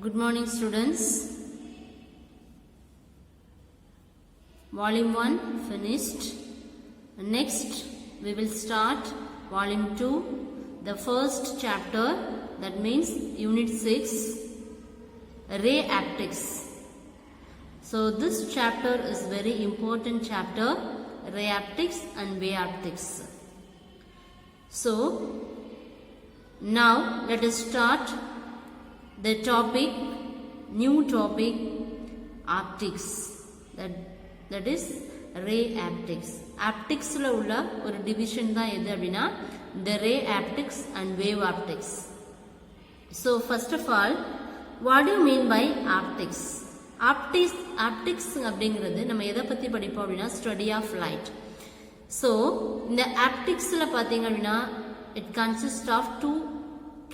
Good morning students. Volume 1 finished. Next we will start Volume 2, the first chapter, that means Unit 6, Ray Optics. So this chapter is very important chapter, Ray Optics and Wave Optics. So now let us start the topic, new topic, optics, that is ray optics. Optics la ulla ஒரு division தான் எது அப்படினா the ray optics and wave optics. So first of all, what do you mean by optics? Optics அப்படிங்கிறது நம்ம எதை பத்தி படிப்போம் அப்படினா study of light. So இந்த optics ல பாத்தீங்க அப்படினா it consists of two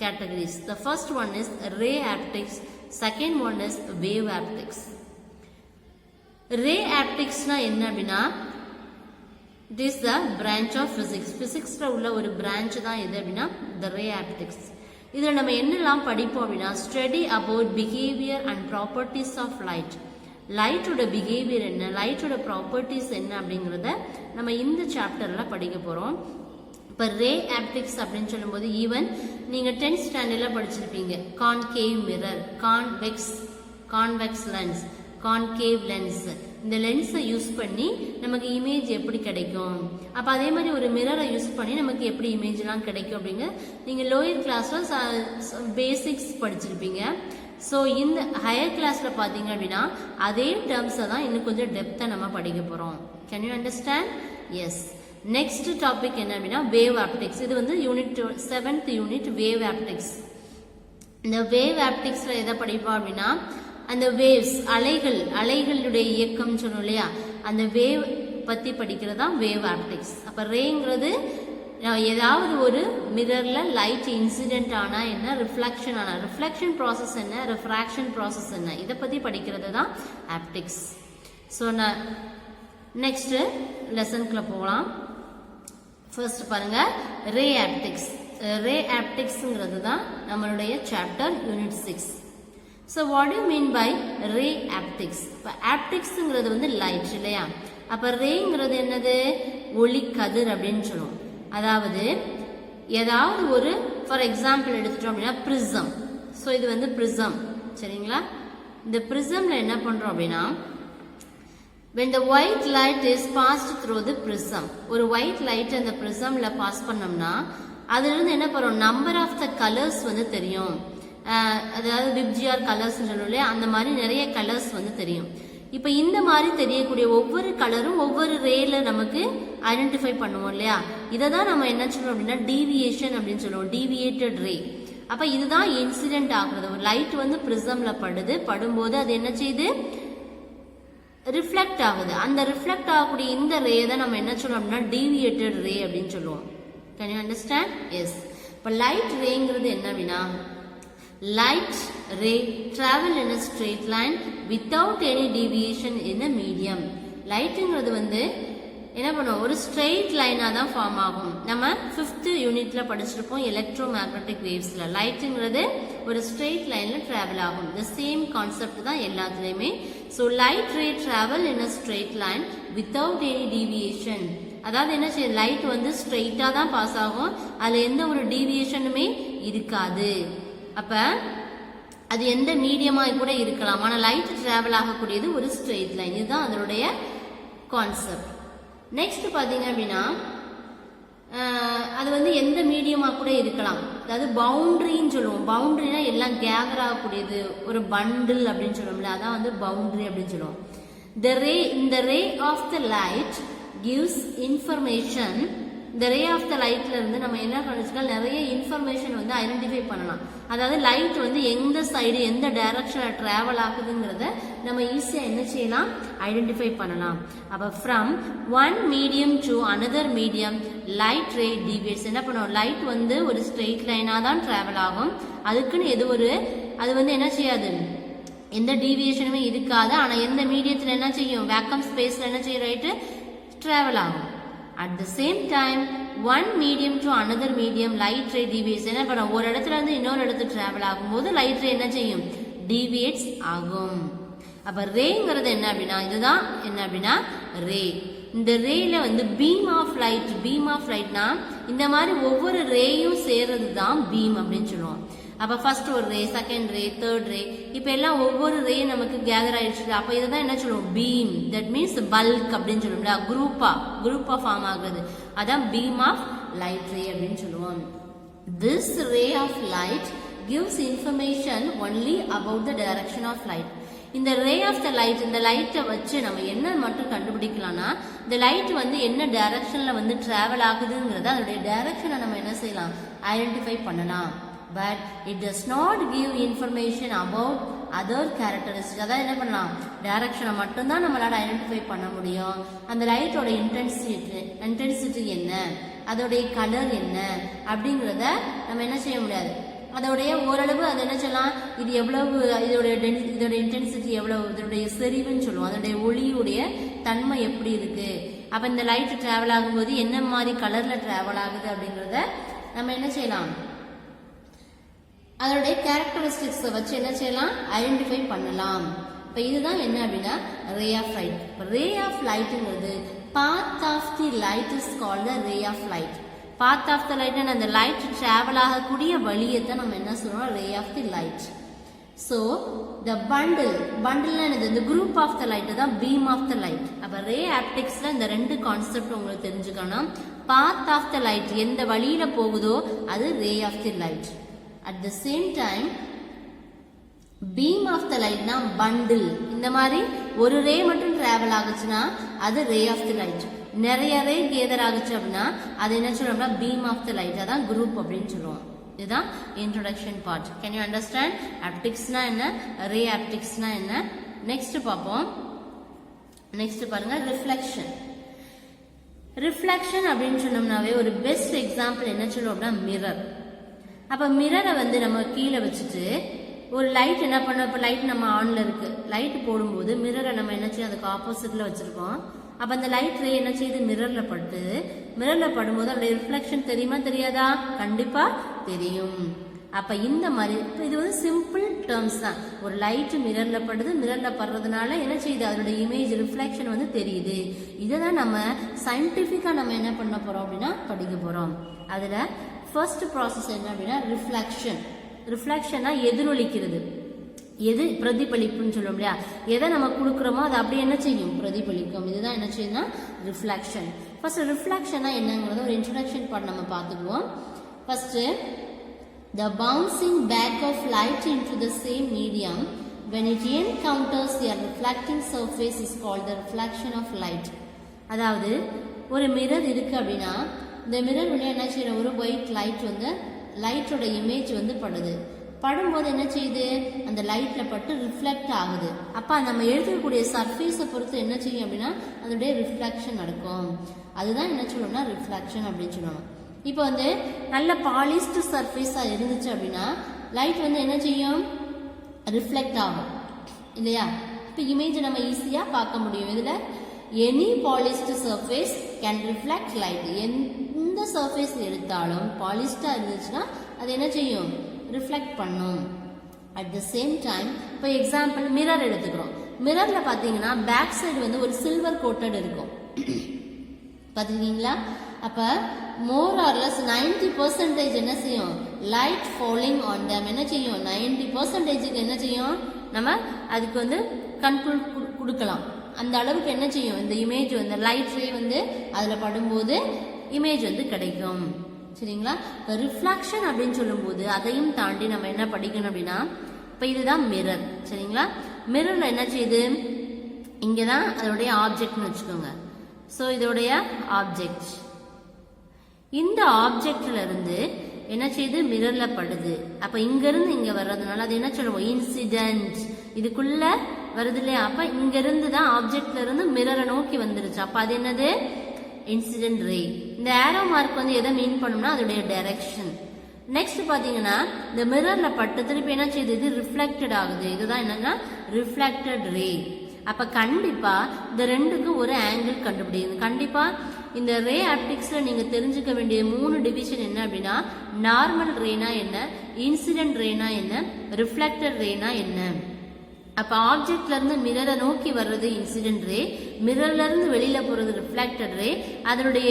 categories. The first one is ray optics, second one is wave optics. Ray optics na enna appadina, it is the branch of physics. Physics la ulla oru branch da edu appadina the ray optics. Idhula nama ennalam padipom appadina study about behavior and properties of light. Light oda behavior enna, light oda properties enna அப்படிங்கறத நம்ம இந்த சாப்டர்ல படிக்க போறோம். இப்போ ரே optics அப்படின்னு சொல்லும்போது even நீங்கள் 10th ஸ்டாண்டர்டில் படிச்சிருப்பீங்க. Concave mirror, convex lens, concave lens. இந்த லென்ஸை யூஸ் பண்ணி நமக்கு இமேஜ் எப்படி கிடைக்கும், அப்போ அதே மாதிரி ஒரு மிரரை யூஸ் பண்ணி நமக்கு எப்படி இமேஜ்லாம் கிடைக்கும் அப்படிங்க நீங்கள் லோயர் கிளாஸில் பேசிக்ஸ் படிச்சிருப்பீங்க. ஸோ இந்த ஹையர் கிளாஸில் பார்த்தீங்க அப்படின்னா அதே டேர்ம்ஸை தான் இன்னும் கொஞ்சம் டெப்த்தாக நம்ம படிக்க போகிறோம். Can you understand? Yes. Next topic என்ன அப்படின்னா வேவ் ஆப்டிக்ஸ். இது வந்து unit 7th unit wave optics. இந்த வேவ் ஆப்டிக்ஸ்ல எதை படிப்போம் அப்படின்னா அந்த வேவ்ஸ், அலைகளுடைய இயக்கம் சொன்னோம் இல்லையா, அந்த வேவ் பத்தி படிக்கிறதா வேவ் ஆப்டிக்ஸ். அப்ப ரேங்கிறது ஏதாவது ஒரு மிரர்ல லைட் இன்சிடென்ட் ஆனா என்ன, ரிஃப்ளெக்ஷன் ஆனா, ரிஃப்ளெக்ஷன் ப்ராசஸ் என்ன, ரிஃப்ராக்ஷன் ப்ராசஸ் என்ன, இதை பத்தி படிக்கிறது தான் ஆப்டிக்ஸ். ஸோ நான் நெக்ஸ்ட் லெசனுக்குள்ள போகலாம். ஃபர்ஸ்ட் பாருங்க ரே ஆப்டிக்ஸ். ரே ஆப்டிக்ஸ்ங்கிறது தான் நம்மளுடைய chapter unit 6. So what you mean by ray optics? இப்போ ஆப்டிக்ஸ்ங்கிறது வந்து லைட் இல்லையா, அப்போ ரேங்கிறது என்னது, ஒளி கதிர் அப்படின்னு சொல்லுவோம். அதாவது ஏதாவது ஒரு ஃபார் எக்ஸாம்பிள் எடுத்துட்டோம் அப்படின்னா பிரிசம். ஸோ இது வந்து பிரிசம் சரிங்களா. இந்த பிரிசம்ல என்ன பண்றோம் அப்படின்னா when the white light is passed through the prism, ஒரு white light அந்த prismல பாஸ் பண்ணோம்னா அதுல இருந்து என்ன பண்ணும், நம்பர் ஆஃப் த கலர்ஸ் வந்து தெரியும். அதாவது விப்ஜிஆர் கலர்ஸ் சொல்லுவோம் இல்லையா, அந்த மாதிரி நிறைய கலர்ஸ் வந்து தெரியும். இப்போ இந்த மாதிரி தெரியக்கூடிய ஒவ்வொரு கலரும் ஒவ்வொரு ரேல நமக்கு ஐடென்டிஃபை பண்ணுவோம் இல்லையா, இதை தான் நம்ம என்ன சொல்லுவோம் அப்படின்னா டீவியேஷன் அப்படின்னு சொல்லுவோம், டீவியேட்டட் ரே. அப்ப இதுதான் இன்சிடென்ட் ஆகுறது. ஒரு லைட் வந்து பிரிசம்ல படும்போது அது என்ன செய்யுது, ரிஃப்ளெக்ட் ஆகுது. அந்த ரிஃப்ளெக்ட் ஆகக்கூடிய இந்த ரே தான் நம்ம என்ன சொல்றோம் அப்படின்னா டீவியேட்டட் ரே அப்படின்னு சொல்லுவோம். Can you understand? எஸ். இப்போ லைட் ரேங்கிறது என்ன அப்படின்னா light ray travel in a straight line without any deviation in the medium. லைட்டுங்கிறது வந்து என்ன பண்ணுவோம், ஒரு ஸ்ட்ரெயிட் லைனா தான் ஃபார்ம் ஆகும். நம்ம 5th யூனிட்ல படிச்சிருப்போம் எலக்ட்ரோ மேக்னெட்டிக் வேவ்ஸ்ல. லைட்டுங்கிறது ஒரு ஸ்ட்ரெயிட் லைன்ல டிராவல் ஆகும். தி சேம் கான்செப்ட் தான் எல்லாத்துலயுமே. So light ray travel in a straight line without any deviation. அதாவது என்ன செய்யும், லைட் வந்து ஸ்ட்ரெயிட்டா தான் பாஸ் ஆகும், அதுல எந்த ஒரு டீவியேஷனுமே இருக்காது. அப்ப அது எந்த மீடியமா கூட இருக்கலாம், ஆனா லைட் டிராவல் ஆகக்கூடியது ஒரு ஸ்ட்ரெயிட் லைன். இதுதான் அதனுடைய கான்செப்ட். நெக்ஸ்ட் பாத்தீங்க அப்படின்னா அது வந்து எந்த மீடியமா கூட இருக்கலாம். அதாவது பவுண்டரின்னு சொல்லுவோம். பவுண்டரினா எல்லாம் கேதர் ஆகக்கூடியது, ஒரு பண்டில் அப்படின்னு சொல்லுவோம்ல, அதான் வந்து பவுண்டரி அப்படின்னு சொல்லுவோம். இந்த ray of the light gives information. இந்த ரே ஆஃப் த லைட்ல இருந்து நம்ம என்ன பண்ணிச்சுன்னா நிறைய இன்ஃபர்மேஷன் வந்து ஐடென்டிஃபை பண்ணலாம். அதாவது லைட் வந்து எந்த சைடு எந்த டைரக்ஷன்ல டிராவல் ஆகுதுங்கிறத நம்ம ஈஸியா என்ன செய்யலாம், ஐடென்டிஃபை பண்ணலாம். அப்ப from one medium to another medium light ray deviates. என்ன பண்ணுவோம், லைட் வந்து ஒரு ஸ்ட்ரெயிட் லைனா தான் டிராவல் ஆகும். அதுக்குன்னு அது வந்து என்ன செய்யாது, எந்த டீவியேஷனுமே இருக்காது. ஆனா எந்த மீடியத்துல என்ன செய்யும், வேக்கம் ஸ்பேஸ்ல என்ன செய்யும், ரைட்டு டிராவல் ஆகும். At the same time, one medium to another medium light ray deviates. என்ன பண்ணும், ஒரு இடத்துல இருந்து இன்னொரு இடத்துக்கு டிராவல் ஆகும்போது லைட் ரே என்ன செய்யும், டீவியேட்ஸ் ஆகும். அப்ப ரேங்கிறது என்ன அப்படின்னா இதுதான் என்ன அப்படின்னா ரே. இந்த ரேல வந்து பீம் ஆஃப் லைட்னா இந்த மாதிரி ஒவ்வொரு ரேயும் சேர்றது தான் பீம் அப்படின்னு சொல்லுவோம். அப்ப ஃபர்ஸ்ட் ஒரு ரே, செகண்ட் ரே, தேர்ட் ரே, இப்ப எல்லாம் ஒவ்வொரு ரே நமக்கு கேதர் ஆயிடுச்சு. அப்ப இதுதான் என்ன சொல்லுவோம் பீம். தட் மீன்ஸ் பல்க் அப்படின்னு சொல்லுவோம். குரூப்பா ஃபார்ம் ஆகுறது அதான் பீம் ஆஃப் லைட் ரே அப்படின்னு சொல்லுவோம். This ray of light gives information only about the direction of light. இந்த ரே ஆஃப் த லைட், இந்த லைட்டை வச்சு நம்ம என்ன மட்டும் கண்டுபிடிக்கலாம்னா இந்த லைட் வந்து என்ன டைரக்ஷன்ல வந்து டிராவல் ஆகுதுங்கிறத அதோடைய டைரக்ஷனை நம்ம என்ன செய்யலாம் ஐடென்டிஃபை பண்ணலாம். But it does not give information about other characteristic. அதாவது என்ன பண்ணலாம் டைரக்ஷனை மட்டும்தான் நம்மளால ஐடென்டிஃபை பண்ண முடியும். அந்த லைட்டோட இன்டென்சிட்டி என்ன, அதோடைய கலர் என்ன அப்படிங்கிறத நம்ம என்ன செய்ய முடியாது. அதோடைய ஓரளவு அது என்ன சொல்லலாம் இது எவ்வளவு இதோட இன்டென்சிட்டி எவ்வளவு, இதோடைய செறிவுன்னு சொல்லுவோம், அதோடைய ஒளியுடைய தன்மை எப்படி இருக்கு, அப்ப இந்த லைட் டிராவல் ஆகும்போது என்ன மாதிரி கலர்ல டிராவல் ஆகுது அப்படிங்கறத நம்ம என்ன செய்யலாம் அதோடைய கேரக்டரிஸ்டிக்ஸை வச்சு என்ன செய்யலாம் ஐடென்டிஃபை பண்ணலாம். இப்ப இதுதான் என்ன அப்படின்னா ray of light. Ray of லைட்ங்கிறது path of the light is called the ray of light. Path of the light அந்த லைட் டிராவல் ஆகக்கூடிய வழியத்தை நம்ம என்ன சொல்றோம் ray of the light. So the பண்டில்னா என்னது இந்த குரூப் ஆஃப் த லைட் தான் பீம் ஆஃப் த லைட். அப்ப ரே ஆப்டிக்ஸ்ல இந்த ரெண்டு கான்செப்ட் உங்களுக்கு தெரிஞ்சுக்கணும். பாத் ஆஃப் த லைட் எந்த வழியில போகுதோ அது ray of the light. At the same time beam of the லைட்னா பண்டில். இந்த மாதிரி ஒரு ரே மட்டும் டிராவல் ஆகுச்சுன்னா அது ரே ஆஃப் தி லைட். நிறைய ரே கேதர் ஆகுச்சு அப்படின்னா அது என்ன சொல்றோம்னா பீம் ஆஃப் த லைட், அதான் குரூப் அப்படின்னு சொல்லுவோம். இதுதான் introduction part. Can you understand ஆப்டிக்ஸ்னா என்ன, ரே ஆப்டிக்ஸ்னா என்ன? நெக்ஸ்ட் பார்ப்போம். நெக்ஸ்ட் பாருங்க ரிஃப்ளெக்ஷன். ரிஃப்ளெக்ஷன் அப்படின்னு சொன்னோம்னாவே ஒரு பெஸ்ட் எக்ஸாம்பிள் என்ன சொல்லுவோம் அப்படின்னா மிரர். அப்ப மிரரை வந்து நம்ம கீழே வச்சுட்டு ஒரு லைட் என்ன பண்ணோம், இப்போ லைட் நம்ம ஆன்ல இருக்கு, லைட் போடும்போது மிரரை நம்ம என்ன செய்யும் அதுக்கு ஆப்போசிட்ல வச்சிருக்கோம். அப்ப அந்த லைட் ரே என்ன செய்யுது மிரர்ல படும்போது அதோட ரிஃப்ளெக்ஷன் தெரியுமா தெரியாதா? கண்டிப்பா தெரியும். அப்ப இந்த மாதிரி இது வந்து சிம்பிள் டேர்ம்ஸ் தான். ஒரு லைட் மிரர்ல படுறதுனால என்ன செய்யுது அதோட இமேஜ் ரிஃப்ளெக்ஷன் வந்து தெரியுது. இதைதான் நம்ம சயின்டிபிக்கா நம்ம என்ன பண்ண போறோம் அப்படின்னா படிக்க போறோம். அதுல ஃபர்ஸ்ட் ப்ராசஸ் என்ன அப்படின்னா ரிஃப்ளெக்ஷன்னா எதிரொலிக்கிறது, எது பிரதிபலிப்புன்னு சொல்லுவோம் இல்லையா, எதை நம்ம கொடுக்குறோமோ அது அப்படியே என்ன செய்யும் பிரதிபலிக்கும். இதுதான் என்ன செய்யுதுன்னா ரிஃப்ளெக்ஷன். ஃபர்ஸ்ட் ரிஃப்ளெக்ஷனா என்னங்கிறத ஒரு இன்ட்ரோடக்ஷன் பார்ட் நம்ம பார்த்துக்குவோம். First the bouncing back of light into the same medium when it encounters a reflecting surface is called the reflection of light. அதாவது ஒரு மிரர் இருக்கு அப்படின்னா இந்த மிரர் வழியா என்ன செய்யற ஒரு ஒயிட் லைட் வந்து லைட்டோட இமேஜ் வந்து படும்போது என்ன செய்யுது அந்த லைட்ல பட்டு ரிஃப்ளெக்ட் ஆகுது. அப்ப நம்ம எழுதக்கூடிய சர்ஃபேஸை பொறுத்து என்ன செய்யும் அப்படின்னா அதோடைய ரிஃப்ளெக்ஷன் நடக்கும். அதுதான் என்ன சொல்லணும்னா ரிஃப்ளெக்ஷன் அப்படின்னு சொல்லணும். இப்போ வந்து நல்ல பாலிஸ்டு சர்ஃபேஸா இருந்துச்சு அப்படின்னா லைட் வந்து என்ன செய்யும் ரிஃப்ளெக்ட் ஆகும் இல்லையா. இப்போ இமேஜ் நம்ம ஈஸியா பார்க்க முடியும். இதுல any polished surface can reflect light. எந்த சர்ஃபேஸ் எடுத்தாலும் பாலிஸ்டா இருந்துச்சுன்னா அது என்ன செய்யும் ரிஃப்ளெக்ட் பண்ணும். அட் த சேம் டைம் இப்போ எக்ஸாம்பிள் மிரர் எடுத்துக்கிறோம். மிரர்ல பாத்தீங்கன்னா பேக் சைடு வந்து ஒரு சில்வர் கோட்டட் இருக்கும் பாத்தீங்களா. அப்ப மோர் ஆர் லெஸ் 90% என்ன செய்யும் லைட் ஃபாலிங் ஆன் them என்ன செய்யும் 90% என்ன செய்யும் நம்ம அதுக்கு வந்து கண்ட்ரோல் கொடுக்கலாம். அந்த அளவுக்கு என்ன செய்யும் இந்த இமேஜ் வந்து லைட் ரே வந்து அதுல படும்போது இமேஜ் வந்து கிடைக்கும். சரிங்களா. இப்போ ரிஃப்ளெக்ஷன் அப்படின்னு சொல்லும்போது அதையும் தாண்டி நம்ம என்ன படிக்கணும் அப்படின்னா இப்போ இதுதான் மிரர். சரிங்களா. மிரர்ல என்ன செய்யுது இங்கதான் அதோடைய ஆப்ஜெக்ட்னு வச்சுக்கோங்க. ஸோ இதோடைய ஆப்ஜெக்ட் இந்த ஆப்ஜெக்ட்ல இருந்து என்ன செய்யுது மிரர்ல படுது. அப்ப இங்க இருந்து இங்க வர்றதுனால அது என்ன சொல்லுவோம் இன்சிடென்ட். இதுக்குள்ள வருது இல்லையா. அப்ப இங்க இருந்து தான் ஆப்ஜெக்ட்ல இருந்து மிரரை நோக்கி வந்துருச்சு. அப்ப அது என்னது இன்சிடென்ட் ரே. இந்த ஏரோ மார்க் வந்து எதை மீன் பண்ணும்னா அதோடைய டைரக்ஷன். நெக்ஸ்ட் பாத்தீங்கன்னா இந்த மிரர்ல பட்டு திருப்பி என்ன செய்யுது இது ரிஃப்ளெக்டட் ஆகுது. இதுதான் என்னன்னா ரிஃப்ளெக்டட் ரே. அப்ப கண்டிப்பா இந்த ரெண்டுக்கும் ஒரு ஆங்கிள் கண்டுபிடிக்குது. கண்டிப்பா இந்த ரே ஆப்டிக்ஸ்ல நீங்க தெரிஞ்சுக்க வேண்டிய 3 டிவிஷன் என்ன அப்படின்னா நார்மல் ரேனா என்ன, இன்சிடென்ட் ரேனா என்ன, ரிஃப்ளெக்டட் ரேனா என்ன. அப்ப ஆப்ஜெக்ட்ல இருந்து மிரரை நோக்கி வர்றது இன்சிடென்ட் ரே, மிரர்ல இருந்து வெளியில போறது ரிஃப்ளெக்டட் ரே, அதனுடைய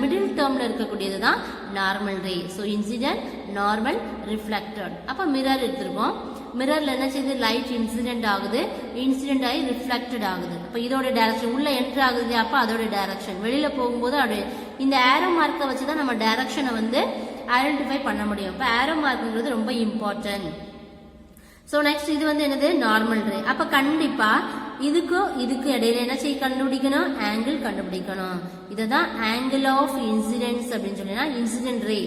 மிடில் டேர்ம்ல இருக்கக்கூடியது தான் normal ray. So incident, normal, reflected. அப்ப மிரர் எடுத்திருக்கோம். மிரர்ல என்ன செய்யுது, லைட் இன்சிடென்ட் ஆகுது, இன்சிடென்ட் ஆகி ரிஃப்ளெக்டட் ஆகுது. அப்ப இதோட டைரக்ஷன் உள்ள என்ட்ரு ஆகுது, அப்ப அதோட டைரக்ஷன் வெளியில போகும்போது அப்படியே இந்த ஏரோ மார்க்கை வச்சுதான் நம்ம டைரக்ஷனை வந்து ஐடென்டிஃபை பண்ண முடியும். அப்ப ஏரோ மார்க்ங்கிறது ரொம்ப இம்பார்ட்டன்ட். ஸோ நெக்ஸ்ட் இது வந்து என்னது நார்மல் ரே. அப்ப கண்டிப்பா இதுக்கு இடையில என்ன செய்ய கண்டுபிடிக்கணும், ஆங்கிள் கண்டுபிடிக்கணும். இதுதான் ஆங்கிள் ஆஃப் இன்சிடென்ட்ஸ் அப்படின்னு சொல்லினா இன்சிடென்ட் ரே.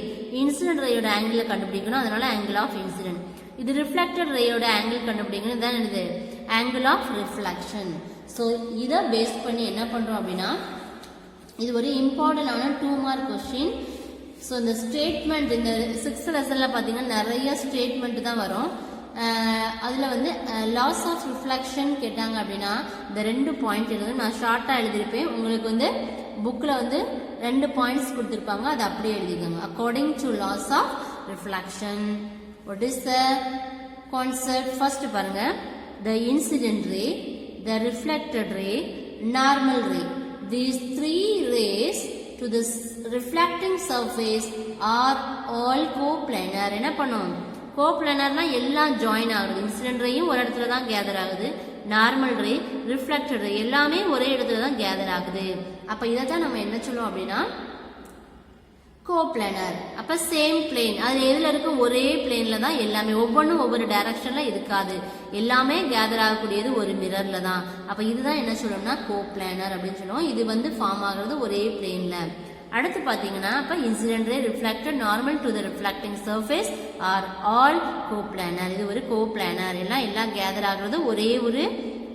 இன்சிடென்ட் ரேயோட ஆங்கிள் கண்டுபிடிக்கணும், அதனால ஆங்கிள் ஆஃப் இன்சிடென்ட். இது ரிஃப்ளெக்டட் ரேயோட ஆங்கிள் கண்டுபிடிக்கணும், இதுதான் என்னது ஆங்கிள் ஆஃப் ரிஃப்ளெக்ஷன். ஸோ இதை பேஸ் பண்ணி என்ன பண்றோம் அப்படின்னா இது ஒரு இம்பார்ட்டன்டான 2 மார்க் கொஸ்டின். ஸோ இந்த ஸ்டேட்மெண்ட் இந்த 6th லெசன்ல பார்த்தீங்கன்னா நிறைய ஸ்டேட்மெண்ட் தான் வரும். அதில் வந்து லாஸ் ஆஃப் ரிஃப்ளெக்ஷன் கேட்டாங்க அப்படின்னா இந்த 2 பாயிண்ட் எழுது. நான் ஷார்ட்டாக எழுதியிருப்பேன், உங்களுக்கு வந்து புக்கில் வந்து 2 பாயிண்ட்ஸ் கொடுத்துருப்பாங்க, அதை அப்படியே எழுதிக்கோங்க. According to laws of reflection, what is the concept? First பாருங்க, the incident ray, the reflected ray, normal ray. These 3 rays to the reflecting surface are all coplanar. என்ன பண்ணும், கோப்ளானர்னா எல்லாம் ஜாயின் ஆகுது. இன்சிடென்ட் ரேயும் ஒரு இடத்துல தான் கேதர் ஆகுது, நார்மல் ரே, reflected ரே எல்லாமே ஒரே இடத்துல தான் கேதர் ஆகுது. அப்ப இதை தான் நம்ம என்ன சொல்லுவோம் அப்படின்னா கோப்ளானர். அப்ப சேம் பிளேன், அது எதுல இருக்கும், ஒரே பிளேன்ல தான் எல்லாமே, ஒவ்வொன்றும் ஒவ்வொரு டைரக்ஷன்ல இருக்காது, எல்லாமே கேதர் ஆகக்கூடியது ஒரு மிரர்ல தான். அப்ப இதுதான் என்ன சொல்லுவோம்னா கோப்ளானர் அப்படின்னு சொல்லுவோம். இது வந்து ஃபார்ம் ஆகுறது ஒரே பிளேன்ல. அடுத்து பாத்தீங்கன்னா அப்ப incident ray, reflected, normal to the reflecting surface are all coplanar. இது ஒரு கோப்ளானர், எல்லாம் கேதர் ஆகுறது ஒரே ஒரு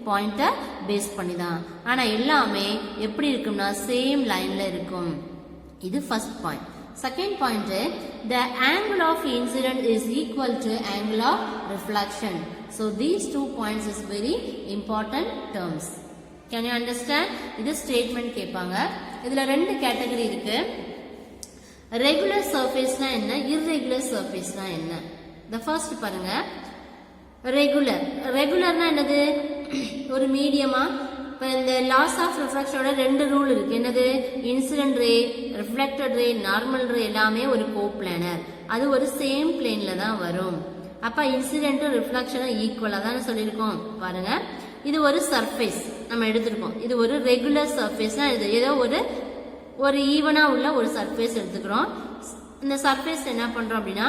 பாயிண்ட பேஸ் பண்ணி தான். ஆனா எல்லாமே எப்படி இருக்கும்னா சேம் லைன்ல இருக்கும். இது first point. Second point, the angle of incident is equal to angle of reflection. So these 2 points is very important terms. Can you understand? இது statement கேட்பாங்க. இதுல 2 கேட்டகரி இருக்கு. ரெகுலர் சர்ஃபேஸ்னா என்ன, irregular சர்ஃபேஸ்னா என்ன. The first பாருங்க, ரெகுலர்னா என்னது, ஒரு மீடியமா. இப்போ இந்த லாஸ் ஆஃப் ரிஃப்ளெக்ஷனோட 2 ரூல் இருக்கு. என்னது, incident ray, reflected ray, normal ray எல்லாமே ஒரு கோப்ளானர், அது ஒரு சேம் பிளேன்ல தான் வரும். அப்ப இன்சிடென்ட்டும் ரிஃப்ளெக்ஷனும் ஈக்குவலா தான் சொல்லியிருக்கோம். பாருங்க, இது ஒரு சர்ஃபேஸ் நம்ம எடுத்திருக்கோம். இது ஒரு ரெகுலர் சர்ஃபேஸ்னா இது ஏதோ ஒரு ஈவனா உள்ள ஒரு சர்ஃபேஸ் எடுத்துக்கிறோம். இந்த சர்ஃபேஸ் என்ன பண்றோம் அப்படின்னா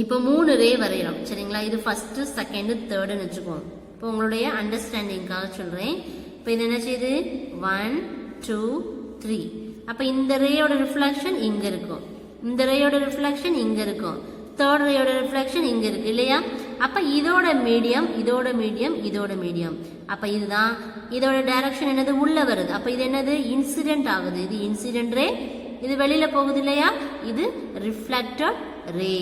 இப்போ 3 ரே வரையறோம், சரிங்களா. இது ஃபர்ஸ்ட், செகண்ட், தேர்ட்னு வச்சுக்கோம். இப்போ உங்களுடைய அண்டர்ஸ்டாண்டிங்காக சொல்றேன். இப்போ இது என்ன செய்யுது, 1 2 3. அப்ப இந்த ரேயோட ரிஃப்ளெக்ஷன் இங்க இருக்கும், இந்த ரேயோட ரிஃப்ளெக்ஷன் இங்க இருக்கும், தேர்ட் ரேயோட ரிஃப்ளெக்ஷன் இங்க இருக்கு இல்லையா. அப்ப இதோட மீடியம், இதோட மீடியம், இதோட மீடியம். அப்ப இதுதான் இதோட டைரக்ஷன் என்னது, உள்ள வருது. அப்ப இது என்னது, இன்சிடென்ட் ஆகுது. இது இன்சிடென்ட் ரே, இது வெளியில போகுது இல்லையா, இது ரிஃப்ளெக்டட் ரே.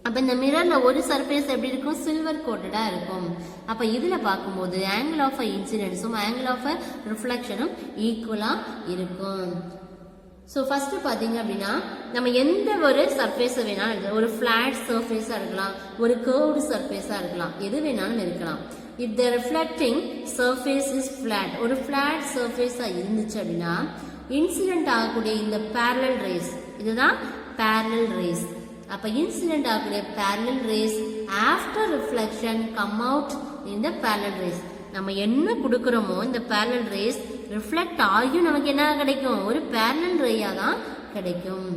அப்ப இந்த மிரர்ல ஒரு சர்ஃபேஸ் எப்படி இருக்கும், சில்வர் கோட்டடா இருக்கும். அப்ப இதுல பார்க்கும்போது ஆங்கிள் ஆஃப் இன்சிடென்ட்ஸும் ஆங்கிள் ஆஃப் ரிஃப்ளெக்ஷனும் ஈக்குவலா இருக்கும். ஸோ ஃபர்ஸ்ட் பாத்தீங்க அப்படின்னா நம்ம எந்த ஒரு சர்ஃபேஸை வேணாலும் எடுக்கலாம். ஒரு ஃபிளாட் சர்ஃபேஸா இருக்கலாம், ஒரு கர்வ்டு சர்ஃபேஸா இருக்கலாம், எது வேணாலும் இருக்கலாம். If the reflecting surface is flat, ஒரு ஃபிளாட் சர்ஃபேஸா இருந்துச்சு அப்படின்னா இன்சிடென்ட் ஆகக்கூடிய இந்த parallel rays, இதுதான் parallel rays. அப்ப இன்சிடென்ட் ஆகக்கூடிய parallel rays after reflection come out in the parallel rays. நம்ம என்ன கொடுக்கறோமோ இந்த parallel rays ரிஃப்ளெக்ட் ஆகியும் நமக்கு என்ன கிடைக்கும், ஒரு parallel ரேயா தான் கிடைக்கும்.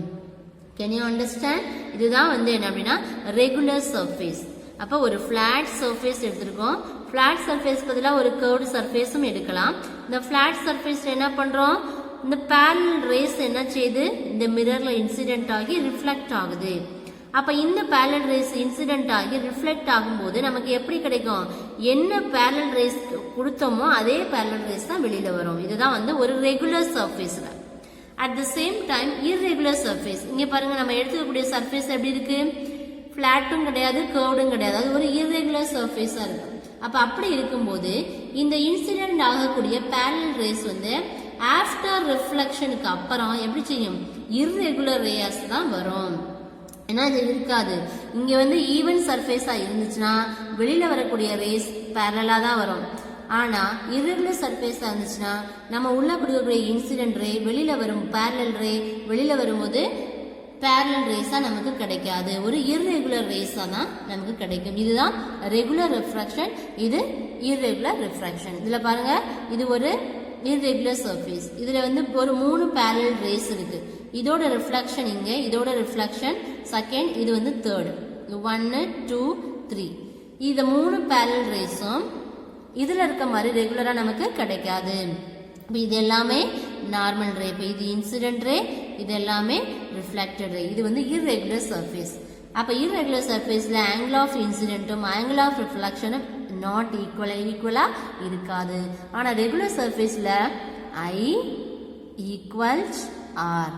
Can you understand? இதுதான் வந்து என்ன அப்படின்னா ரெகுலர் சர்ஃபேஸ். அப்ப ஒரு ஃபிளாட் சர்ஃபேஸ் எடுத்திருக்கோம். ஃபிளாட் சர்ஃபேஸ் பதிலாக ஒரு கர்வ்டு சர்ஃபேஸும் எடுக்கலாம். இந்த ஃபிளாட் சர்ஃபேஸ்ல என்ன பண்றோம், இந்த parallel rays என்ன செய்யுது, இந்த மிரர்ல இன்சிடென்ட் ஆகி ரிஃப்ளெக்ட் ஆகுது. அப்ப இந்த parallel rays இன்சிடென்ட் ஆகி ரிஃப்ளெக்ட் ஆகும்போது நமக்கு எப்படி கிடைக்கும், என்ன parallel rays கொடுத்தோமோ அதே parallel rays தான் வெளியில வரும். இதுதான் வந்து ஒரு ரெகுலர் சர்ஃபேஸ்ல. At the same time irregular surface, இங்க பாருங்க நம்ம எடுத்துக்கக்கூடிய சர்ஃபேஸ் எப்படி இருக்கு, பிளாட்டும் கிடையாது, கர்வ்டும் கிடையாது, அது ஒரு irregular சர்ஃபேஸா இருக்கு. அப்ப அப்படி இருக்கும்போது இந்த இன்சிடென்ட் ஆகக்கூடிய parallel rays வந்து ஆஃப்டர் ரிஃப்ளெக்ஷனுக்கு அப்புறம் எப்படி செய்யும், இர்ரெகுலர் ரேஸ் தான் வரும். ஏன்னா இது இருக்காது. இங்க வந்து ஈவன் சர்ஃபேஸா இருந்துச்சுன்னா வெளியில வரக்கூடிய ரேஸ் பேரலா தான் வரும். ஆனா இர்ரெகுலர் சர்ஃபேஸா இருந்துச்சுன்னா நம்ம உள்ள கொடுக்கக்கூடிய இன்சிடென்ட் ரே வெளியில வரும், பேரலல் ரே வெளியில வரும்போது பேரலல் ரேஸா நமக்கு கிடைக்காது, ஒரு இர்ரெகுலர் ரேஸா தான் நமக்கு கிடைக்கும். இதுதான் ரெகுலர் ரிஃப்ராக்ஷன், இது இர்ரெகுலர் ரிஃப்ராக்ஷன். இதுல பாருங்க, இது ஒரு இர்ரெகுலர் சர்ஃபேஸ். இதுல வந்து ஒரு 3 பேரலல் ரேஸ் இருக்கு. இதோட ரிஃப்ளெக்ஷன் இங்க, இதோட ரிஃப்ளெக்ஷன் செகண்ட், இது வந்து தேர்ட். 1 2 3 இந்த 3 பேரலல் ரேஸும் இதுல இருக்க மாதிரி ரெகுலரா நமக்கு கிடைக்காது. இது எல்லாமே நார்மல் ரே. இப்போ இது இன்சிடென்ட் ரே, இது எல்லாமே ரிஃப்ளெக்டட் ரே. இது வந்து இர்ரெகுலர் சர்ஃபேஸ். அப்ப இர்ரெகுலர் சர்ஃபேஸ்ல ஆங்கிள் ஆஃப் இன்சிடென்ட்டும் ஆங்கிள் ஆஃப் ரிஃப்ளெக்ஷனும் நாட் ஈக்குவலா இருக்காது. ஆனா ரெகுலர் சர்ஃபேஸ்ல I equals R.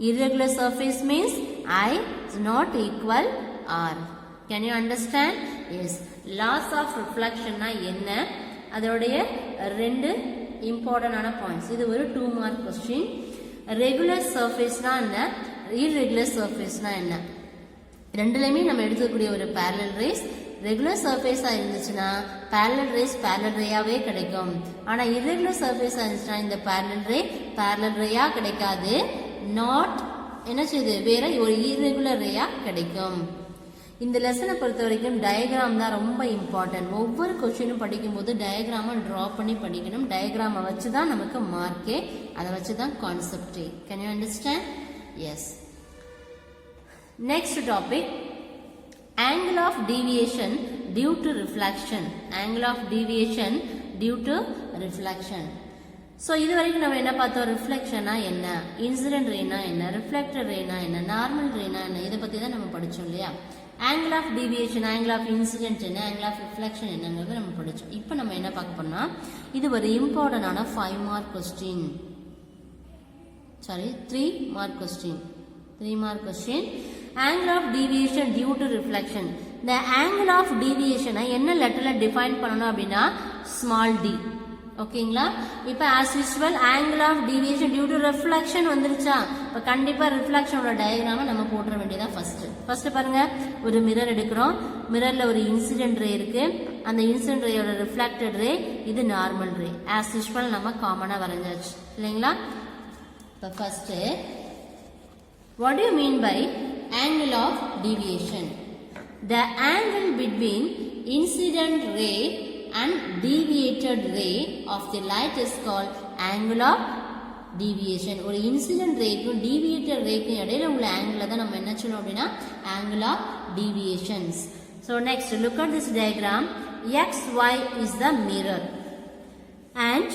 Irregular surface means I is not equal R. Can you understand? Yes. Laws of reflection na enna, அதோடைய 2 இம்பார்ட்டன்டான பாயிண்ட்ஸ். இது ஒரு 2 மார்க் கொஸ்டின். ரெகுலர் சர்ஃபேஸ்னா என்ன, இர்ரெகுலர் சர்ஃபேஸ்னா என்ன, ரெண்டுலையுமே நம்ம எடுக்கக்கூடிய ஒரு பேரலல் ரேஸ். ரெகுலர் சர்ஃபேஸா இருந்துச்சுன்னா பேரலல் ரேஸ் பேரலல் ரேயாவே கிடைக்கும். ஆனா இர்ரெகுலர் சர்ஃபேஸா இருந்துச்சுன்னா இந்த பேரலல் ரேயா கிடைக்காது, நாட் என்ன செய்யுது, வேற ஒரு இர்ரெகுலர் ரேயா கிடைக்கும். இந்த லெசனை பொறுத்த வரைக்கும் டயக்ராம் தான் ரொம்ப இம்பார்ட்டன்ட். ஒவ்வொரு கொஸ்டினும் படிக்கும்போது டயக்ராமை ட்ரா பண்ணி படிக்கணும். டயக்ராமை வச்சு தான் நமக்கு மார்க்கே, அதை வச்சு தான் கான்செப்டே. Can you understand? Yes. Next topic, angle of deviation due to reflection. Angle of deviation due to reflection. So இது வரைக்கும் நம்ம என்ன பார்த்தோம், ரிஃப்ளெக்ஷனா என்ன, இன்சிடென்ட் ரேனா என்ன, ரிஃப்ளெக்டட் ரேனா என்ன, நார்மல் ரேனா என்ன, இதை பத்தி தான் நம்ம படிச்சோம் இல்லையா. Angle of deviation, angle of incident என்ன, ஆங்கிள் ஆஃப் ரிஃப்ளெக்ஷன் என்னங்கிறத நம்ம படிச்சோம். இப்போ நம்ம என்ன பார்க்க போறோம்னா, இது ஒரு இம்பார்ட்டன்டான 5 mark question, sorry 3 mark question. 3 mark question. angle of deviation due to reflection. the angle of deviation என்ன லெட்டர்ல டிஃபைன் பண்ணனும் அப்படினா small d. ஓகேங்களா? இப்போ as usual angle of deviation due to reflection வந்துருச்சா? இப்போ கண்டிப்பா ரிஃப்ளெக்ஷனோட டயகிராமை நம்ம போட்ற வேண்டியதா ஃபர்ஸ்ட் பாருங்க, ஒரு மிரர் எடுக்கிறோம். மிரர்ல ஒரு இன்சிடென்ட் ரே இருக்கு. அந்த இன்சிடென்ட் ரேயோட ரிஃப்ளெக்டட் ரே, இது நார்மல் ரே. as usual நம்ம காமனா வரைஞ்சாச்சு இல்லைங்களா? இப்போ first, what do you mean by angle of deviation? The angle between incident ray and deviated ray of the light is called angle of deviation. ஒரு incident rayக்கும் deviated rayக்கும் இடையில உள்ள angle தான் நம்ம என்ன சொல்றோம் அப்படினா angle of deviations. So next, look at this diagram. XY is the mirror and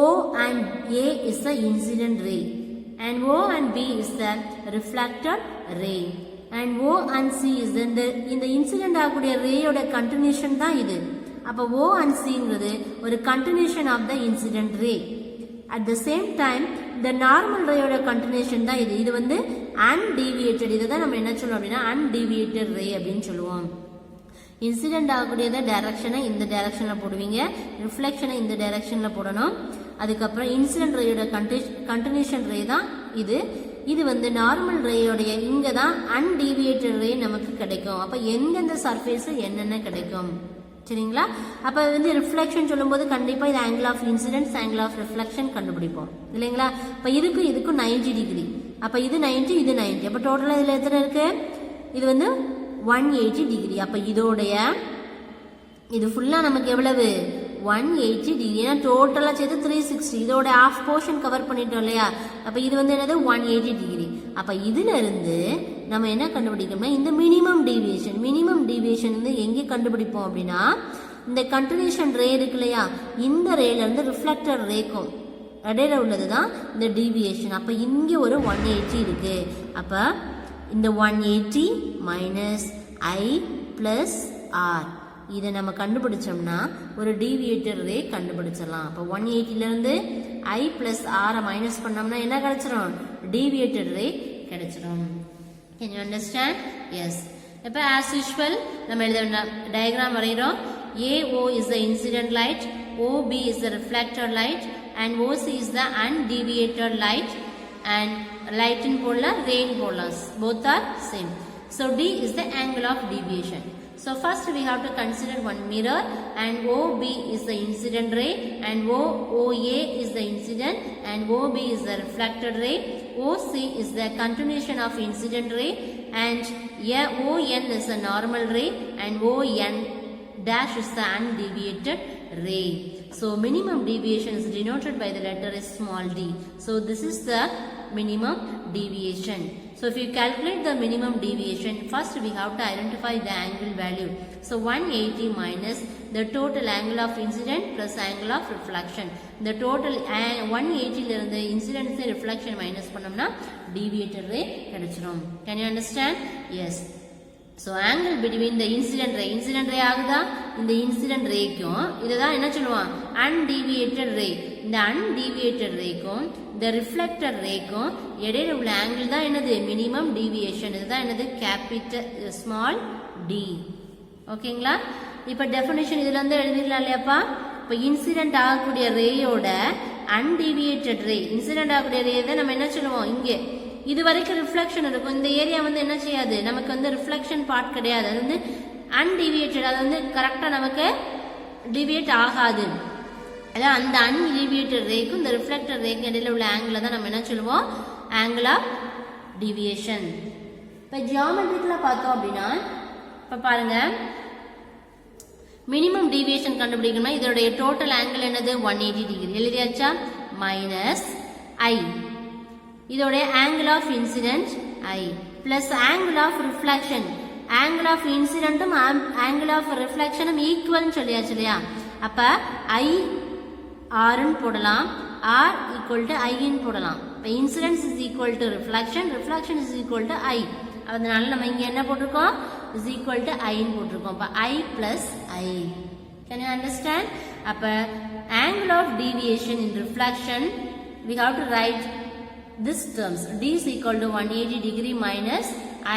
O and A is the incident ray, and O and B is the reflected ray, and O and C is இந்த incident ஆகக்கூடிய ரேயோட continuation தான் இது. அப்ப O and C ங்கிறது ஒரு continuation of the incident ray. At the same time இந்த normal ரேயோட continuation தான் இது. இது வந்து அன்டீவியேட்டட். இதை தான் நம்ம என்ன சொல்லுவோம் அப்படின்னா அன்டீவியேட்டட் ரே அப்படின்னு சொல்லுவோம். இன்சிடென்ட் ஆகக்கூடியத டைரக்ஷனை இந்த டைரக்ஷன்ல போடுவீங்க, ரிஃப்ளெக்ஷனை இந்த டைரக்ஷன்ல போடணும். அதுக்கப்புறம் இன்சிடென்ட் ரேயோட கண்டினியூஷன் ரே தான் இது. இது வந்து நார்மல் ரேயோடைய இங்க தான் அன்டீவியேட்டட் ரே நமக்கு கிடைக்கும். அப்ப எந்தெந்த சர்ஃபேஸ் என்னென்ன கிடைக்கும், சரிங்களா? அப்ப வந்து ரிஃப்ளெக்ஷன் சொல்லும்போது கண்டிப்பா இது angle of incidents, angle of reflection கண்டுபிடிப்போம் இல்லைங்களா? அப்ப இதுக்கும் 90 டிகிரி. அப்ப இது 90, இது 90. அப்ப டோட்டலா இதுல எத்தனை இருக்கு, இது வந்து 180 டிகிரி. அப்ப இதோடைய இது ஃபுல்லா நமக்கு எவ்வளவு 180 டிகிரி. ஏன்னா டோட்டலா சேர்த்து 360. இதோட half போர்ஷன் கவர் பண்ணிட்டோம் இல்லையா? அப்ப இது வந்து என்னது 180 டிகிரி. அப்ப இதுல இருந்து நம்ம என்ன கண்டுபிடிக்கணும்னா இந்த மினிமம் டீவியேஷன் வந்து எங்க கண்டுபிடிப்போம் அப்படின்னா இந்த கண்டினியூஷன் ரே இருக்கு இல்லையா, இந்த ரேல இருந்து ரிஃப்ளெக்டர் ரேக்கும் இடையில உள்ளதுதான் இந்த டீவியேஷன். அப்ப இங்க ஒரு 180 இருக்கு. அப்ப இந்த 180 மைனஸ் I பிளஸ் R இதை நம்ம கண்டுபிடிச்சோம்னா ஒரு டீவியேட்டர் ரே கண்டுபிடிச்சிடலாம். அப்போ 180ல இருந்து I பிளஸ் R மைனஸ் பண்ணோம்னா என்ன கிடைச்சிரும், டீவியேட்டட் ரே கிடைச்சிரும். Can you understand? Yes. இப்போ as usual நம்ம எழுத டயக்ராம் வரைகிறோம். AO is the incident light, OB is the reflected light, and OC is the undeviated light, and light in polar, rain polars, both are same. So D is the angle of deviation. So first we have to consider one mirror, and OB is the incident ray, and OA is the incident, and OB is the reflected ray, OC is the continuation of incident ray, and ON is the normal ray, and ON dash is the undeviated ray. So minimum deviation is denoted by the letter is small d. So this is the minimum deviation. So if you calculate the minimum deviation, first we have to identify the angle value. So 180 minus the total angle of incident plus angle of reflection. The total 180 ல இருந்து incident reflection minus பண்ணோம்னா deviated ray கிடைச்சிரும். Can you understand? Yes. So angle between the incident ray ஆகுதா, இந்த incident rayக்கும் இதுதான் என்ன சொல்லுவான், undeviated ray. இந்த undeviated rayக்கும் இந்த reflected rayக்கும் இடையில உள்ள angle தான் என்னது, minimum deviation. இதுதான் என்னது, capital small d. ஓகேங்களா? இப்ப definition இதுல இருந்து எழுதிடலாம் இல்லையாப்பா? இப்ப incident ஆகக்கூடிய ரேயோட undeviated ray, incident ஆகக்கூடிய ரே தான் நம்ம என்ன சொல்லுவோம், இங்கே இது வரைக்கும் ரிஃப்ளெக்ஷன் இருக்கும். இந்த ஏரியா வந்து என்ன செய்யாது, நமக்கு வந்து ரிஃப்ளெக்ஷன் பார்ட் கிடையாது. அது வந்து அன்டிவியேட்டட், அது வந்து கரெக்டாக நமக்கு டிவியேட் ஆகாது. அதான் அந்த அன்டிவியேட்டட் ரேக்கும் இந்த ரிஃப்ளெக்டட் ரேக்கும் இடையில உள்ள ஆங்கிள் தான் நம்ம என்ன சொல்லுவோம், ஆங்கிள் ஆஃப் டிவியேஷன். இப்போ ஜியாமெட்ரிக்கில் பார்த்தோம் அப்படின்னா, இப்போ பாருங்க, மினிமம் டிவியேஷன் கண்டுபிடிக்கணும்னா இதோடைய டோட்டல் ஆங்கிள் என்னது, 180 டிகிரி. எழுதியாச்சா? மைனஸ் ஐ, இதோட angle of incident I plus angle of reflection. angle of incident angle of reflection equal சொல்லியாச்சு இல்லையா? அப்ப I R ன்னு போடலாம், R equal to I ன்னு போடலாம். இப்ப incidence is equal to reflection, reflection is equal to I. அதனால நம்ம இங்க என்ன போட்டிருக்கோம், is equal to I ன்னு போட்டிருக்கோம். அப்ப I plus I. Can you understand? அப்ப angle of deviation in reflection we have to write this terms. D is equal to 180 degree minus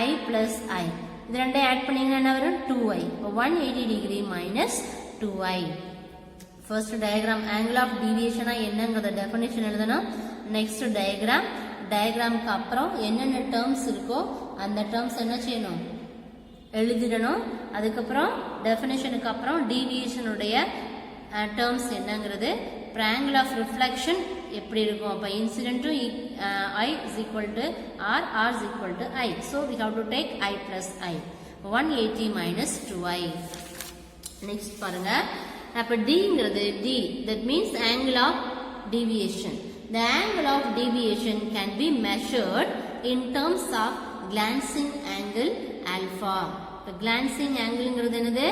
I plus I. இது ரெண்டே ஆட் பண்ணீங்கன்னா என்ன வரும், 2I. 180 degree minus 2I. First diagram angle of deviation என்னங்கறத definition எழுதணும். Next diagram, diagramக்கு அப்புறம் என்னென்ன terms இருக்கோ அந்த terms என்ன செய்யணும், எழுதிடணும். அதுக்கப்புறம் definitionக்கு அப்புறம் deviation உடைய terms என்னங்கிறது, angle of reflection எப்படி இருக்கும், அப்ப incident to I is equal to R, R is equal to I. So we have to take I plus I. 180 minus 2I. Next பாருங்க, அப்ப Dங்கிறது D, that means angle of deviation. The angle of deviation can be measured in terms of glancing angle alpha. இப்ப glancing angleங்கிறது என்னது,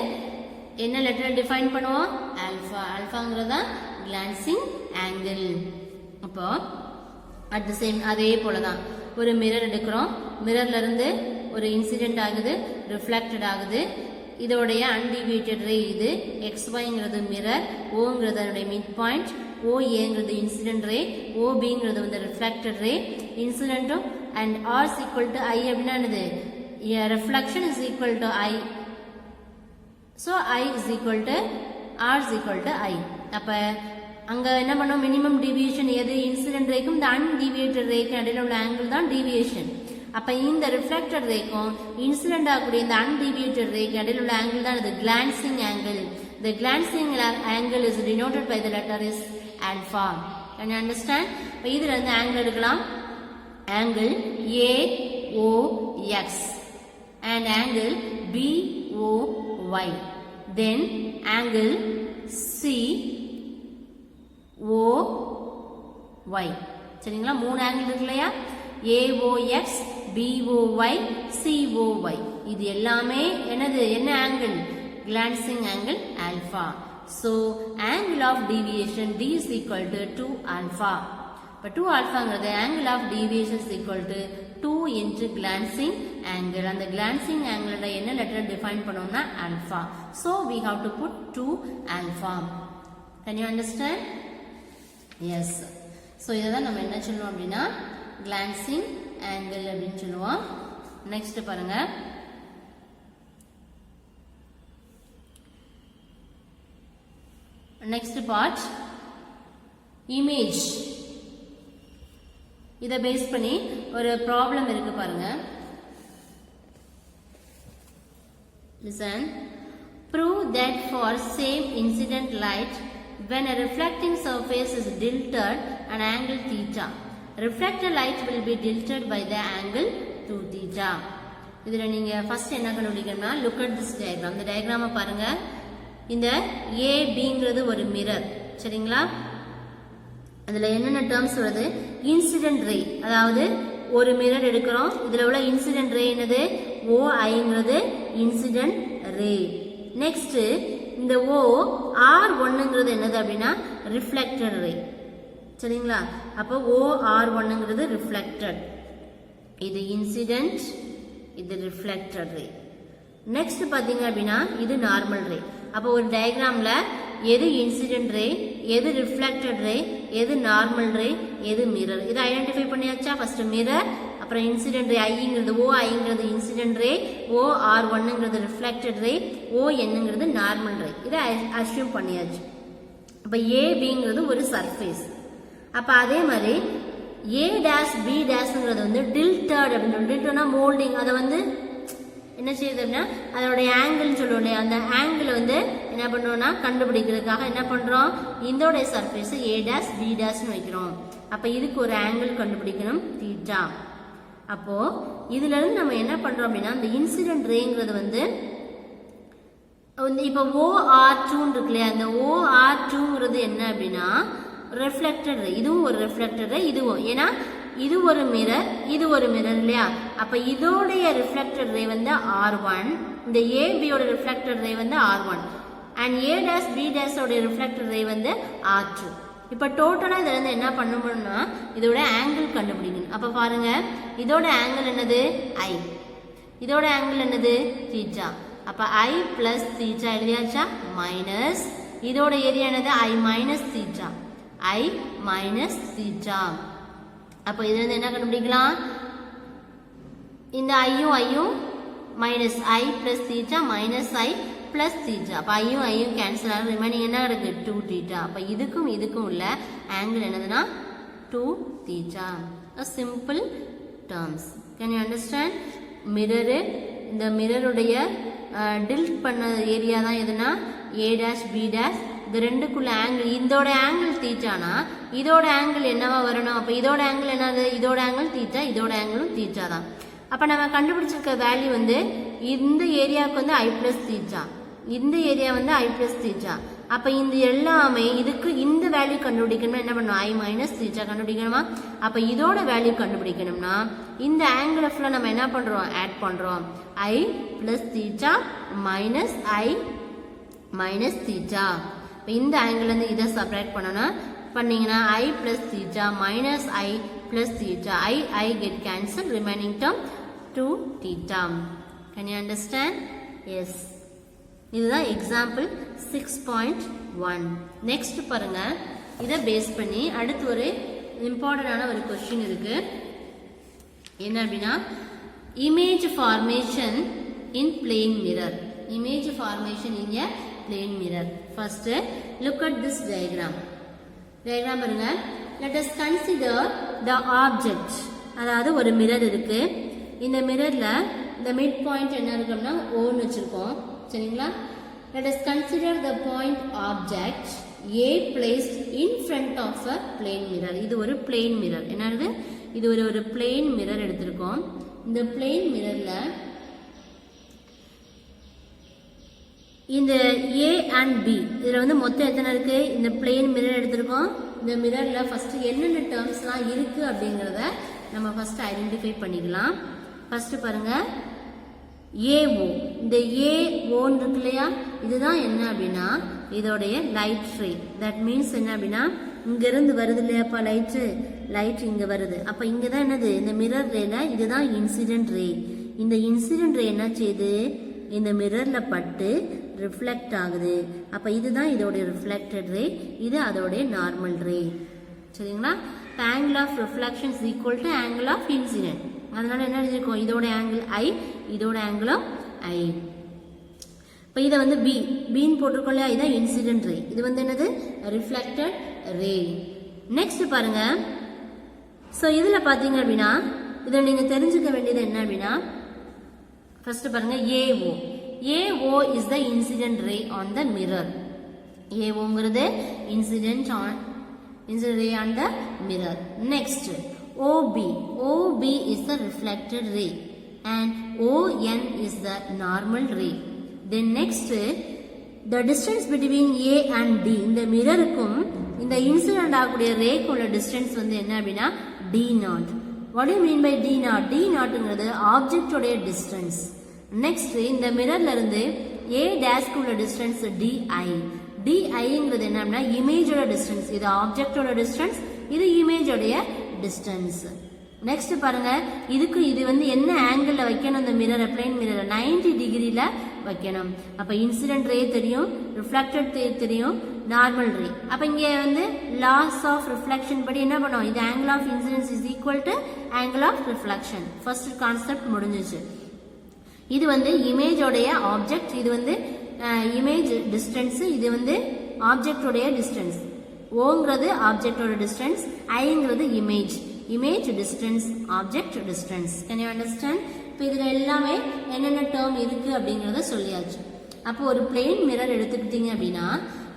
என்ன letter define பண்ணுவோம், alpha. ஆல்பாங்கிறதா glancing angle. அப்போ at the same அதே போலதான் ஒரு மிரர் எடுக்கிறோம், மிரர்ல இருந்து ஒரு இன்சிடென்ட் ஆகுது, ரிஃப்ளெக்டட் ஆகுது. இதோடைய அன்டிவியேட்டட் ரே இது, XYங்கிறது மிரர், ஓங்கிறது அதனுடைய மிட் பாயிண்ட், OAங்கிறது இன்சிடென்ட் ரே, OBங்கிறது வந்து ரிஃப்ளெக்டட் ரே. இன்சிடென்ட்டும் and R is equal to I அப்படின்னா என்னது, ரிஃப்ளெக்ஷன் is equal to I. So I is equal to R is equal to I. அப்ப அங்க என்ன பண்ணோம், மினிமம் டிவியேஷன் எது, இன்சிடென்ட் ரேக்கும் இந்த அன்டிவியேட்டட் ரேக்கும் இடையில உள்ள ஆங்கிள் தான் டிவியேஷன். அப்ப இந்த ரிஃப்ளெக்டட் ரேக்கும் இன்சிடென்ட் ஆகக்கூடிய இந்த அன்டிவியேட்டட் ரேக்கும் இடையில உள்ள ஆங்கிள் தான் இது glancing angle. The glancing angle is denoted by the letter is alpha. Can you understand? இப்ப இதுல இருந்து ஆங்கிள் எடுக்கலாம். Angle AOX and angle BOY. Then angle COY. சரிங்களா, மூணு ஆங்கிள் இருக்கு இல்லையா, AOX, BOY, COY. இது எல்லாமே என்னது, என்ன angle, glancing angle alpha. So angle of deviation D is equal to 2 alpha. But 2 alphaங்கிறது angle of deviation is equal to 2 into glancing angle. அந்த glancing angle என்ன லெட்டர் டிஃபைன் பண்ணோம்னா alpha. So we have to put 2 alpha. Can you understand? Yes. So இதான் நம்ம என்ன சொல்லுவோம் அப்படின்னா glancing angle அப்படின்னு சொல்லுவோம். Next பாருங்க, next part இமேஜ் இதை பேஸ் பண்ணி ஒரு ப்ராப்ளம் இருக்கு பாருங்க. Listen. Prove that for same incident light, when a reflecting surface is tilted an angle theta, reflected light will be tilted by the angle 2 theta. இதுல நீங்க first என்ன கண்டுபிடிக்கணும்னா look at this diagram. இந்த டயகிராமை பாருங்க. இந்த ABங்கிறது ஒரு மிரர், சரிங்களா? அதுல என்னென்ன டேர்ம்ஸ் வருது? இன்சிடென்ட் ரே, அதாவது ஒரு மிரர் எடுக்கிறோம். இதுல உள்ள இன்சிடென்ட் ரே என்னது? OIங்கிறது இன்சிடென்ட் ரே. நெக்ஸ்ட் இந்த OR1ங்கிறது என்னது அப்படின்னா ரிஃப்ளெக்டட் ரே, சரிங்களா? அப்போ OR1ங்கிறது ரிஃப்ளெக்டட், இது இன்சிடென்ட், இது ரிஃப்ளெக்டட் ரே. நெக்ஸ்ட் பாத்தீங்க அப்படின்னா இது நார்மல் ரே. அப்போ ஒரு டயக்ராம்ல எது இன்சிடென்ட் ரே, எது ரிஃப்ளெக்டட் ரே, எது நார்மல் ரே, எது மிரர், இதை ஐடென்டிஃபை பண்ணியாச்சா? ஃபர்ஸ்ட் மிரர், அப்புறம் இன்சிடென்ட் ரே ஐங்கிறது OIங்கிறது இன்சிடென்ட் ரே, OR1ங்கிறது ரிஃப்ளெக்டட் ரே, ONங்கிறது நார்மல் ரே. இதை அஸ்யூம் பண்ணியாச்சு. அப்ப ABங்கிறது ஒரு சர்ஃபேஸ். அப்ப அதே மாதிரி A', B'ங்கிறது டில்டட் அப்படின்னு, டில்டட்னா மோல்டிங், அதை என்ன செய்யுது அப்படின்னா அதோடைய ஆங்கிள் சொல்லுவோம் இல்லையா, அந்த ஆங்கிள் என்ன பண்ணுவோம்னா கண்டுபிடிக்கிறதுக்காக என்ன பண்றோம், இதோட சர்ஃபேஸ் A', B''ன்னு வைக்கிறோம். அப்ப இதுக்கு ஒரு ஆங்கிள் கண்டுபிடிக்கணும் தீட்டா. அப்போ இதுல இருந்து நம்ம என்ன பண்றோம் அப்படின்னா இந்த இன்சிடென்ட் ரேங்கிறது இப்ப OR2 இருக்கு இல்லையா, அந்த OR2ங்கிறது என்ன அப்படின்னா ரிஃப்ளெக்டட் ரே. இதுவும் ஒரு ரிஃப்ளெக்டட் ரே, இதுவும், ஏன்னா இது ஒரு மிரர், இது ஒரு மிரர் இல்லையா? அப்ப இதோடைய ரிஃப்ளெக்டட் ரே R1, இந்த ABயோட reflected ray R1, and A', B' ஓட ரிஃப்ளெக்டட் ரே R2. இப்ப டோட்டலா இதுல இருந்து என்ன பண்ணணும்னா இதோட ஆங்கிள் கண்டுபிடிக்கணும். அப்ப பாருங்க, இதோட ஆங்கிள் என்னது? I. இதோட ஆங்கிள் என்னது? தீட்டா. அப்ப I பிளஸ் தீட்டா எழுதியாச்சா? மைனஸ் இதோட ஏரியா என்னது? I minus theta, I minus theta. அப்ப இதுல இருந்து என்ன கண்டுபிடிக்கலாம்? இந்த ஐயும் minus I plus theta minus I plus theta. அப்ப ஐயும் கேன்சல் ஆகும், ரிமைனிங் என்ன இருக்கு? 2 தீட்டா. அப்ப இதுக்கும் இதுக்கும் உள்ள ஆங்கிள் என்னதுன்னா 2 theta. Simple terms. Can you understand? Mirror, இந்த மிரருடைய டில்ட் பண்ண ஏரியா தான் எதுனா A', B'. இது ரெண்டுக்குள்ள ஆங்கிள், இதோட ஆங்கிள் தீட்டானா இதோட ஆங்கிள் என்னவா வரணும்? அப்ப இதோட ஆங்கிள் என்னது? இதோட ஆங்கிள் தீட்டா, இதோட ஆங்கிளும் தீட்டா தான். அப்ப நம்ம கண்டுபிடிச்சிருக்க வேல்யூ இந்த ஏரியாவுக்கு I பிளஸ் தீட்டா, இந்த ஏரியா I பிளஸ் தீட்டா. அப்ப இந்த எல்லாமே இதுக்கு இந்த வேல்யூ கண்டுபிடிக்கணும்னா என்ன பண்ணணும்? I மைனஸ் தீட்டா கண்டுபிடிக்கணுமா? அப்ப இதோட வேல்யூ கண்டுபிடிக்கணும்னா இந்த ஆங்கிள் ஃபுல்லா நம்ம என்ன பண்றோம்? ஆட் பண்றோம். I plus theta minus I minus theta. இந்த ஆங்கிள் இதை செப்பரேட் பண்ணீங்கன்னா I plus theta minus I plus theta, I get cancelled, remaining term 2 theta. Can you understand? Yes. இதுதான் எக்ஸாம்பிள் 6.1. நெக்ஸ்ட் பாருங்க, இதை பேஸ் பண்ணி அடுத்து ஒரு இம்பார்ட்டன்டான ஒரு கொஸ்டின் இருக்கு. என்ன அப்படின்னா image formation in plane mirror. Image formation in a plane mirror. First, look at this diagram. Diagram பாருங்க. Let us consider the object. அதாவது ஒரு மிரர் இருக்கு. இந்த மிரர்ல the mid point என்ன இருக்கும்னா O ன்னு வச்சிருக்கோம், சரிங்களா? Let us consider the point object A placed in front of a plane mirror. இது ஒரு plane mirror. என்னது? இது ஒரு plane mirror எடுத்திருக்கோம். இந்த plane mirrorல இந்த A and B இதுல மொத்தம் எத்தனை இருக்கு? இந்த பிளேன் மிரர் எடுத்திருக்கோம். இந்த மிரர்ல ஃபர்ஸ்ட் என்னென்ன டேர்ம்ஸ்லாம் இருக்கு அப்படிங்கறத நம்ம ஃபர்ஸ்ட் ஐடென்டிஃபை பண்ணிக்கலாம். ஃபர்ஸ்ட் பாருங்க AO. இந்த AO இருக்கு இல்லையா, இதுதான் என்ன அப்படின்னா இதோடைய லைட் ரே. தட் மீன்ஸ் என்ன அப்படின்னா இங்க இருந்து வருது இல்லையாப்பா லைட் இங்க வருது. அப்ப இங்கதான் என்னது? இந்த மிரர் ரேல இதுதான் இன்சிடென்ட் ரே. இந்த இன்சிடென்ட் ரே என்ன செய்யுது? இந்த மிரர்ல பட்டு ரிஃப்ளெக்ட் ஆகுது. அப்ப இதுதான் இதோட ரிஃப்ளெக்டட் ரே, இது அதோட நார்மல் ரே, சரிங்களா? Angle of reflection is equal to angle of incident. அதனால என்ன எழுதிருக்கோம்? இதோட ஆங்கிள் I, இதோட ஆங்கிளும் I. இப்ப இதை B, Bன்னு போட்டிருக்கோம் இல்லையா, இதான் இன்சிடென்ட் ரே. இது என்னது? Reflected ray. நெக்ஸ்ட் பாருங்க. ஸோ இதில் பார்த்தீங்க அப்படின்னா இதில் நீங்கள் தெரிஞ்சுக்க வேண்டியது என்ன அப்படின்னா ஃபர்ஸ்ட் பாருங்க AO. AO is the incident ray on the mirror. AOங்கிறது incident ray on the mirror. Next OB. OB is the reflected ray and ON is the normal ray. Then next the distance between A and D. இந்த மிரருக்கும் இந்த incident ஆகக்கூடிய ரேக்குள்ள distance வந்து என்ன அப்படின்னா D0. What do you mean by D0? D0ங்கிறது ஆப்ஜெக்டோடைய distance. Next இந்த மிரர்ல இருந்து A டேஷ்க்கு உள்ள டிஸ்டன்ஸ் DI. DIங்கிறது என்ன அப்படின்னா இமேஜோட டிஸ்டன்ஸ். இது ஆப்ஜெக்டோட டிஸ்டன்ஸ், இது இமேஜோடைய டிஸ்டன்ஸ். நெக்ஸ்ட் பாருங்க, இதுக்கு இது வந்து என்ன ஆங்கிள் வைக்கணும்? இந்த மிரர் பிளேன் மிரர் 90 டிகிரில வைக்கணும். அப்ப இன்சிடென்ட் ரே தெரியும், ரிஃப்ளெக்டட் ரே தெரியும், நார்மல் ரே. அப்ப இங்க வந்து லாஸ் ஆஃப் ரிஃப்ளெக்ஷன் படி என்ன பண்ணும்? இது angle of incidence is equal to angle of reflection. First concept முடிஞ்சிச்சு. இது வந்து இமேஜோடைய ஆப்ஜெக்ட், இது வந்து இமேஜ் டிஸ்டன்ஸ், இது வந்து ஆப்ஜெக்டோடைய டிஸ்டன்ஸ். ஓங்கிறது ஆப்ஜெக்டோட டிஸ்டன்ஸ், ஐங்கிறது image distance, object distance. Can you understand? இப்போ இதில் எல்லாமே என்னென்ன டேர்ம் இருக்கு அப்படிங்கிறத சொல்லியாச்சு. அப்போ ஒரு பிளேன் மிரர் எடுத்துக்கிட்டீங்க அப்படின்னா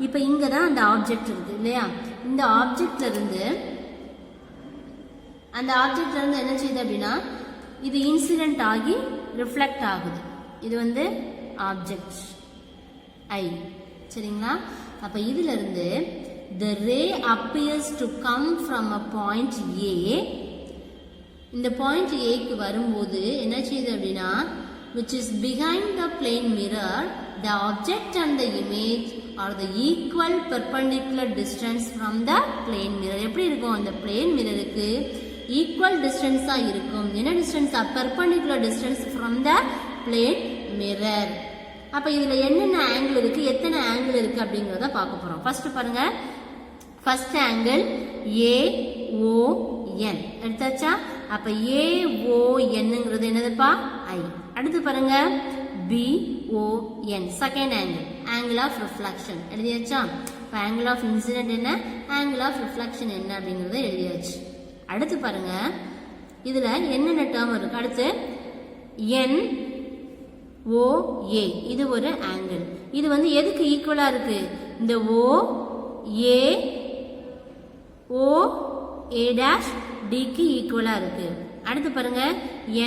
இப்போ இங்கே தான் அந்த ஆப்ஜெக்ட் இருக்கு இல்லையா? இந்த ஆப்ஜெக்ட்ல இருந்து என்ன செய்யுது அப்படின்னா இது இன்சிடென்ட் ஆகி ரிஃப்ளெக்ட் ஆகுது. இது வந்து ஆப்ஜெக்ட் ஐ, சரிங்களா? அப்ப இதுல இருந்து the ray appears to come from a point A. இந்த பாயிண்ட் ஏக்கு வரும்போது என்ன செய்யுது அப்படின்னா which is behind the plane mirror, the object and the image are the equal perpendicular distance from the plane mirror. எப்படி இருக்கும்? அந்த plane mirrorக்கு ஈக்குவல் டிஸ்டன்ஸா இருக்கும். என்ன distance? Perpendicular distance from the plane mirror. அப்ப இதுல என்னென்ன ஆங்கிள் இருக்கு, எத்தனை ஆங்கிள் இருக்கு அப்படிங்கறத பார்க்க போறோம். ஃபர்ஸ்ட் பாருங்க, ஃபர்ஸ்ட் ஆங்கிள் AON எடுத்தாச்சா? அப்ப AONங்கிறது என்னதுப்பா? I. அடுத்து பாருங்க BON second angle of reflection எழுதியாச்சா? இப்ப ஆங்கிள் ஆஃப் இன்சிடென்ட் என்ன, ஆங்கிள் ஆஃப் ரிஃப்ளெக்ஷன் என்ன அப்படிங்கறத எழுதியாச்சு. அடுத்து பாருங்க இதுல என்னென்ன டேர்ம் இருக்கு. அடுத்து NOA, இது ஒரு ஆங்கிள். இது வந்து எதுக்கு ஈக்குவலா இருக்கு? இந்த OA'(D)க்கு ஈக்குவலா இருக்கு. அடுத்து பாருங்க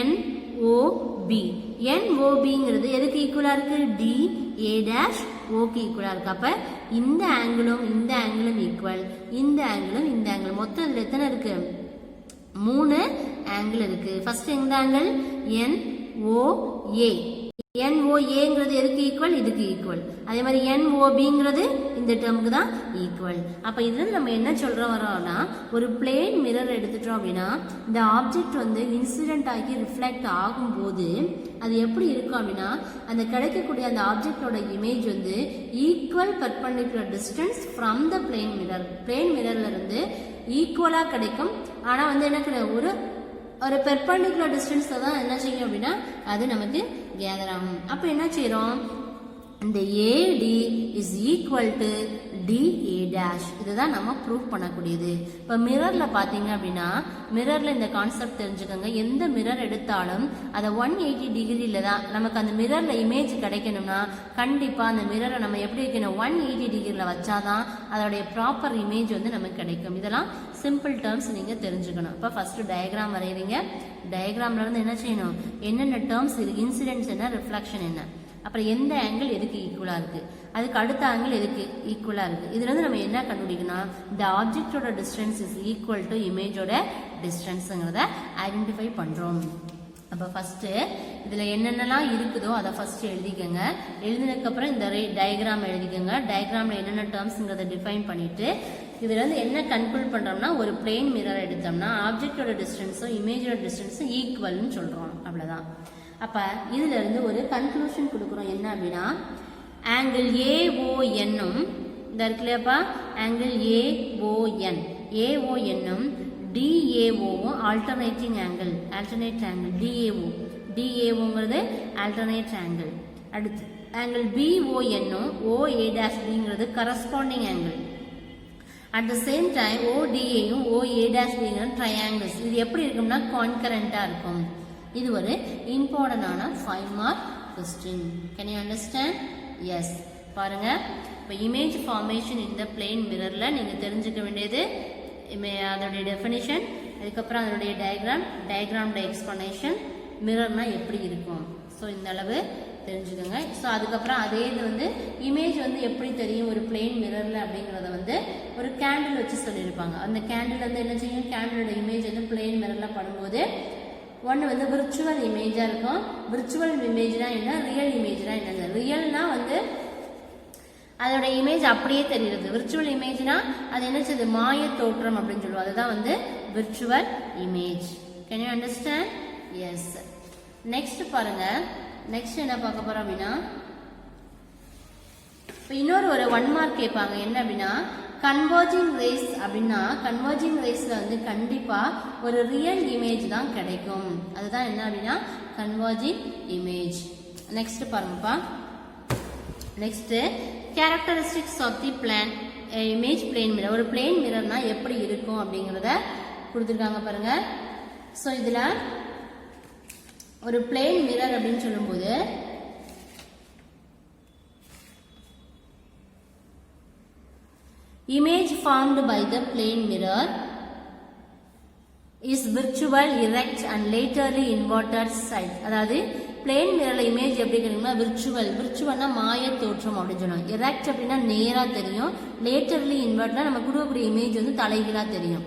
NOB. NOBங்கிறது எதுக்கு ஈக்குவலா இருக்கு? DA'(O)க்கு ஈக்குவலா இருக்கு. அப்ப இந்த ஆங்கிளும் இந்த ஆங்கிளும் ஈக்குவல், இந்த ஆங்கிளும் இந்த ஆங்கிள். மொத்தம் இதுல எத்தனை இருக்கு? 3 ஆங்கிள் இருக்கு. ஃபர்ஸ்ட் எந்த ஆங்கிள்? NOA. NOAங்கிறது எதுக்கு ஈக்குவல்? இதுக்கு ஈக்குவல். அதே மாதிரி NOBங்கிறது இந்த டேர்முக்கு தான் ஈக்குவல். அப்ப இதுல நம்ம என்ன சொல்றோம் வரோம்னா, ஒரு பிளேன் மிரர் எடுத்துட்டோம் அப்படின்னா இந்த ஆப்ஜெக்ட் வந்து இன்சிடென்ட் ஆகி ரிஃப்ளெக்ட் ஆகும்போது அது எப்படி இருக்கும் அப்படின்னா அந்த கிடைக்கக்கூடிய அந்த ஆப்ஜெக்டோட இமேஜ் வந்து equal perpendicular distance from the plane mirror. Plane மிரர்ல இருந்து ஈக்குவலா கிடைக்கும். ஆனா வந்து என்ன கிடையாது, ஒரு பெர்பெண்டிகுலர் டிஸ்டன்ஸ்ல தான் என்ன செய்யும் அப்படின்னா அது நமக்கு கேதர் ஆகும். அப்ப என்ன செய்யறோம்? இந்த AD is equal to DA'. இதுதான் நம்ம ப்ரூவ் பண்ணக்கூடியது. இப்ப மிரர்ல பாத்தீங்க அப்படின்னா மிரர்ல இந்த கான்செப்ட் தெரிஞ்சுக்கோங்க. எந்த மிரர் எடுத்தாலும் அதை 180 டிகிரியில தான் நமக்கு அந்த மிரர்ல இமேஜ் கிடைக்கணும்னா கண்டிப்பா அந்த மிரரை நம்ம எப்படி வைக்கணும்? 180 டிகிரியில வச்சாதான் அதோடைய ப்ராப்பர் இமேஜ் வந்து நமக்கு கிடைக்கும். இதெல்லாம் சிம்பிள் டேர்ம்ஸ் நீங்க தெரிஞ்சுக்கணும். இப்ப ஃபர்ஸ்ட் டயக்ராம் வரைகிறீங்க. டயக்ராம்ல இருந்து என்ன செய்யணும்? என்னென்ன டேர்ம்ஸ் இருக்கு, இன்சிடென்ட்ஸ் என்ன, ரிஃப்ளெக்ஷன் என்ன, அப்புறம் எந்த ஆங்கிள் எதுக்கு ஈக்குவலா இருக்கு, அதுக்கு அடுத்த ஆங்கிள் எதுக்கு ஈக்குவலா இருக்கு. இதுல இருந்து நம்ம என்ன கண்டுபிடிக்கணும்? இந்த ஆப்ஜெக்டோட டிஸ்டன்ஸ் இஸ் ஈக்குவல் டு இமேஜோட டிஸ்டன்ஸ்ங்கிறத ஐடென்டிஃபை பண்றோம். அப்ப ஃபர்ஸ்ட் இதுல என்னென்னலாம் இருக்குதோ அதை ஃபர்ஸ்ட் எழுதிக்கங்க. எழுதினதுக்கு அப்புறம் இந்த டயக்ராம் எழுதிக்கங்க. டயக்ராம்ல என்னென்ன டேர்ம்ஸ்ங்கிறத டிஃபைன் பண்ணிட்டு இதுல இருந்து என்ன கன்க்ளூட் பண்றோம்னா ஒரு பிளேன் மிரர் எடுத்தோம்னா ஆப்ஜெக்டோட டிஸ்டன்ஸும் இமேஜோட டிஸ்டன்ஸும் ஈக்குவல்னு சொல்றோம். அவ்வளவுதான். அப்ப இதுல இருந்து ஒரு கன்க்ளூஷன் கொடுக்குறோம். என்ன அப்படின்னா ஆங்கிள் AON இந்த இருக்குல்லப்பா, ஆங்கிள் AON DAOவும் ஆல்டர்னேட்டிங் ஆங்கிள், ஆல்டர்னேட் ஆங்கிள் DAOங்கிறது ஆல்டர்னேட் ஆங்கிள். அடுத்து ஆங்கிள் BONம் OA'(Bங்கிறது corresponding angle. At the same time ODAயும் OA' ட்ரையாங்கிள்ஸ் இது எப்படி இருக்கும்னா கான்கரண்டா இருக்கும். இது ஒரு இம்பார்ட்டன்டான 5 mark question. Can you understand? Yes. பாருங்க, இப்போ இமேஜ் ஃபார்மேஷன் இந்த பிளேன் மிரர்ல நீங்க தெரிஞ்சுக்க வேண்டியது அதோடைய டெஃபினிஷன், அதுக்கப்புறம் அதனுடைய டயக்ராமோட எக்ஸ்பிளனேஷன், மிரர்னா எப்படி இருக்கும். ஸோ இந்த அளவு தெரிஞ்சுக்கோங்க. ஸோ அதுக்கப்புறம் அதே இது வந்து இமேஜ் வந்து எப்படி தெரியும் ஒரு பிளேன் மிரர்ல அப்படிங்கிறத வந்து ஒரு கேண்டில் வச்சு சொல்லியிருப்பாங்க. அந்த கேண்டில் வந்து என்ன செய்யும், கேண்டிலோட இமேஜ் வந்து பிளேன் மிரர்ல படும்போது ஒன்று வந்து விர்ச்சுவல் இமேஜாக இருக்கும். விர்ச்சுவல் இமேஜ்னா என்ன, ரியல் இமேஜ்னா என்னது. ரியல்னா வந்து அதோட இமேஜ் அப்படியே தெரியுது. விர்ச்சுவல் இமேஜ்னா அது என்ன செய்யுது, மாய தோற்றம் அப்படின்னு சொல்லுவோம். அதுதான் வந்து virtual image. Can you understand? Yes. Next பாருங்க, நெக்ஸ்ட் என்ன பார்க்க போறோம் அப்படின்னா, இப்போ இன்னொரு ஒரு 1 மார்க் கேட்பாங்க. என்ன அப்படின்னா, கன்வர்ஜிங் ரேஸ் அப்படின்னா, கன்வர்ஜிங் ரேஸ்ல வந்து கண்டிப்பா ஒரு ரியல் இமேஜ் தான் கிடைக்கும். அதுதான் என்ன அப்படின்னா கன்வர்ஜிங் இமேஜ். நெக்ஸ்ட் பாருங்கப்பா, next characteristics of the plan image plane mirror. ஒரு பிளேன் மிரர்னா எப்படி இருக்கும் அப்படிங்கிறத கொடுத்துருக்காங்க பாருங்க. ஸோ இதுல ஒரு பிளேன் மிரர் அப்படின்னு சொல்லும்போது image formed by the plane mirror is virtual, erect and laterally inverted side. அதாவது பிளேன் மிரர்ல இமேஜ் எப்படி கிடைக்கும்னா விர்ச்சுவல்னா மாய தோற்றம் அப்படின்னு சொல்லுவாங்க. எரெக்ட் அப்படின்னா நேரா தெரியும், லேட்டர்லி இன்வெர்ட்னா நம்ம கொடுக்கக்கூடிய இமேஜ் வந்து தலைகீழா தெரியும்.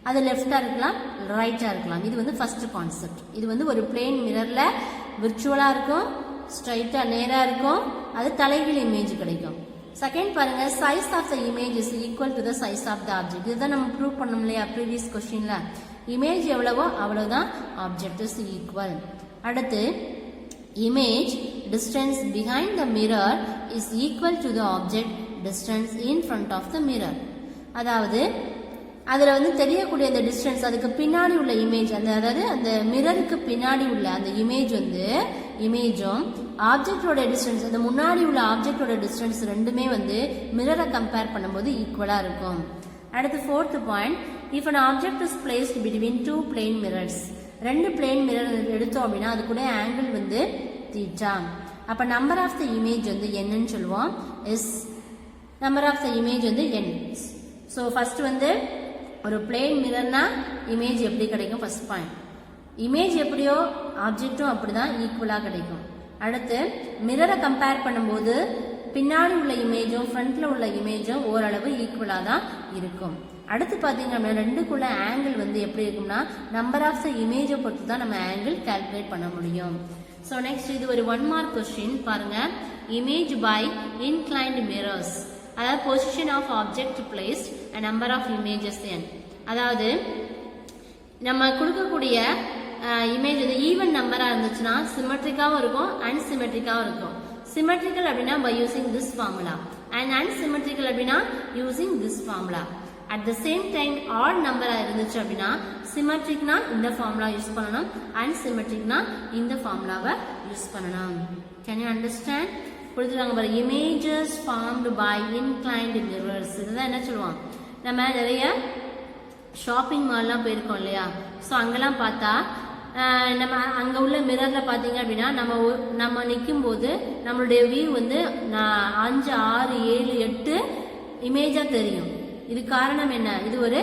அது லெஃப்டா இருக்கலாம், ரைட்டா இருக்கலாம். இது வந்து ஃபர்ஸ்ட் கான்செப்ட். இது வந்து ஒரு பிளேன் மிரர்ல விர்ச்சுவலா இருக்கும், ஸ்ட்ரைட்டா நேரா இருக்கும், அது தலைகீழ் இமேஜ் கிடைக்கும். செகண்ட் பாருங்க, size of the image is equal to the size of the object. இதுதான் நம்ம ப்ரூவ் பண்ணோம் இல்லையா ப்ரீவியஸ் கொஸ்டின்ல. இமேஜ் எவ்வளவோ அவ்வளவுதான் ஆப்ஜெக்ட் இஸ் ஈக்குவல். அடுத்து image distance behind the mirror is equal to the object distance in front of the mirror. அதாவது அதுல வந்து தெரியக்கூடிய அந்த டிஸ்டன்ஸ், அதுக்கு பின்னாடி உள்ள இமேஜ், அதாவது அந்த மிரருக்கு பின்னாடி உள்ள அந்த இமேஜ் வந்து இமேஜும் ஆப்ஜெக்டோட டிஸ்டன்ஸ், அந்த முன்னாடி உள்ள ஆப்ஜெக்டோட டிஸ்டன்ஸ் ரெண்டுமே வந்து மிரரை கம்பேர் பண்ணும்போது ஈக்குவலா இருக்கும். அடுத்து fourth point, if an object is placed between two plane mirrors, ரெண்டு பிளேன் மிரர் எடுத்தோம் அப்படின்னா அது கூட ஆங்கிள் வந்து தீட்டா. அப்ப நம்பர் ஆஃப் த இமேஜ் வந்து என்னன்னு சொல்லுவோம், is number of the image வந்து n. ஸோ ஃபர்ஸ்ட் வந்து ஒரு பிளேன் மிரர்னா இமேஜ் எப்படி கிடைக்கும், ஃபர்ஸ்ட் பாயிண்ட். இமேஜ் எப்படியோ ஆப்ஜெக்டும் அப்படிதான் ஈக்குவலா கிடைக்கும். அடுத்து மிரரை கம்பேர் பண்ணும்போது பின்னாடி உள்ள இமேஜும் ஃப்ரண்ட்ல உள்ள இமேஜும் ஓரளவு ஈக்குவலா தான் இருக்கும். அடுத்து பாத்தீங்க அப்படின்னா ரெண்டுக்குள்ள ஆங்கிள் வந்து எப்படி இருக்கும்னா நம்பர் ஆஃப் த இமேஜை பொறுத்து தான் நம்ம ஆங்கிள் கால்குலேட் பண்ண முடியும். ஸோ நெக்ஸ்ட் இது ஒரு 1 மார்க் கொஸ்டின் பாருங்க. இமேஜ் பை இன்க்ளைன்ட் மிரர்ஸ், அதாவது position of object placed and number of images n. அதாவது நம்ம கொடுக்கக்கூடிய இமேஜ் வந்து ஈவன் நம்பரா இருந்துச்சுன்னா சிமெட்ரிக்காவும் இருக்கும், அன்சிமெட்ரிக்காவும் இருக்கும். சிமெட்ரிக்கல் அப்படின்னா by using this formula and unsymmetrical அப்படின்னா using this formula. At the same time odd number இருந்துச்சு அப்படின்னா சிமெட்ரிக்னா இந்த ஃபார்முலா யூஸ் பண்ணணும், அன்சிமெட்ரிக்னா இந்த ஃபார்முலாவை யூஸ் பண்ணணும். Can you understand? கொடுத்துருக்காங்க பாரு, images formed by inclined mirrors. இதுதான் என்ன சொல்லுவோம், நம்ம நிறைய ஷாப்பிங் மால்லாம் போயிருக்கோம் இல்லையா. ஸோ அங்கெல்லாம் பார்த்தா நம்ம அங்க உள்ள மிரர்ல பாத்தீங்க அப்படின்னா நம்ம நிற்கும் போது நம்மளுடைய வியூ வந்து 5, 6, 7, 8 இமேஜா தெரியும். இது காரணம் என்ன, இது ஒரு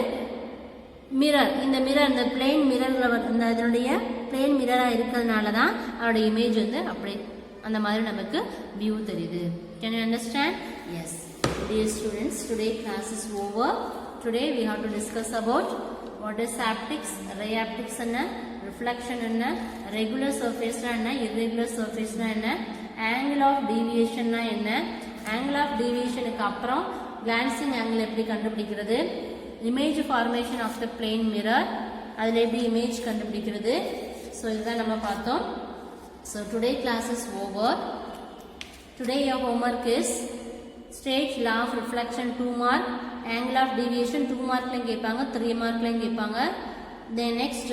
மிரர். இந்த மிரர் இந்த பிளேன் மிரர்ல இதனுடைய பிளேன் மிரரா இருக்கிறதுனால தான் அதோட இமேஜ் வந்து அப்படி அந்த மாதிரி நமக்கு வியூ தெரியுது. Can you understand? Yes. Dear students, today class is over. Today we have to discuss about what is haptics, ray haptics என்ன, reflection என்ன, regular surface என்ன, irregular surface என்ன, angle of deviation என்ன, angle of deviation க்கு அப்புறம் glancing angle எப்படி கண்டுபிடிக்கிறது, image formation of the plane mirror, அதில் எப்படி image கண்டுபிடிக்கிறது. ஸோ இதுதான் நம்ம பார்த்தோம். So today class is over. Today your homework is state law of reflection 2 mark, angle of deviation 2 மார்க்லையும் கேட்பாங்க, 3 மார்க்லையும் கேட்பாங்க. Then next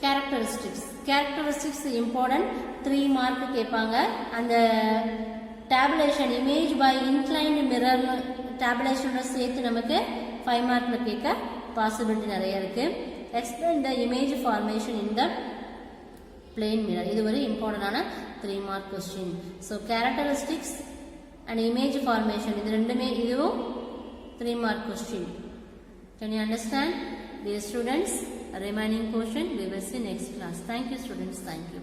characteristics important 3 mark கேட்பாங்க. அந்த tabulation image by inclined mirror tabulation சேர்த்து நமக்கு 5 மார்க்ல கேட்க பாசிபிலிட்டி நிறைய இருக்கு. Explain the image formation in the plane mirror. இது ஒரு இம்பார்ட்டன்டான 3 mark question. So characteristics and image formation இது ரெண்டுமே இதுவும் 3 mark question. Can you understand? Dear students, remaining portion we will see next class. Thank you students. Thank you.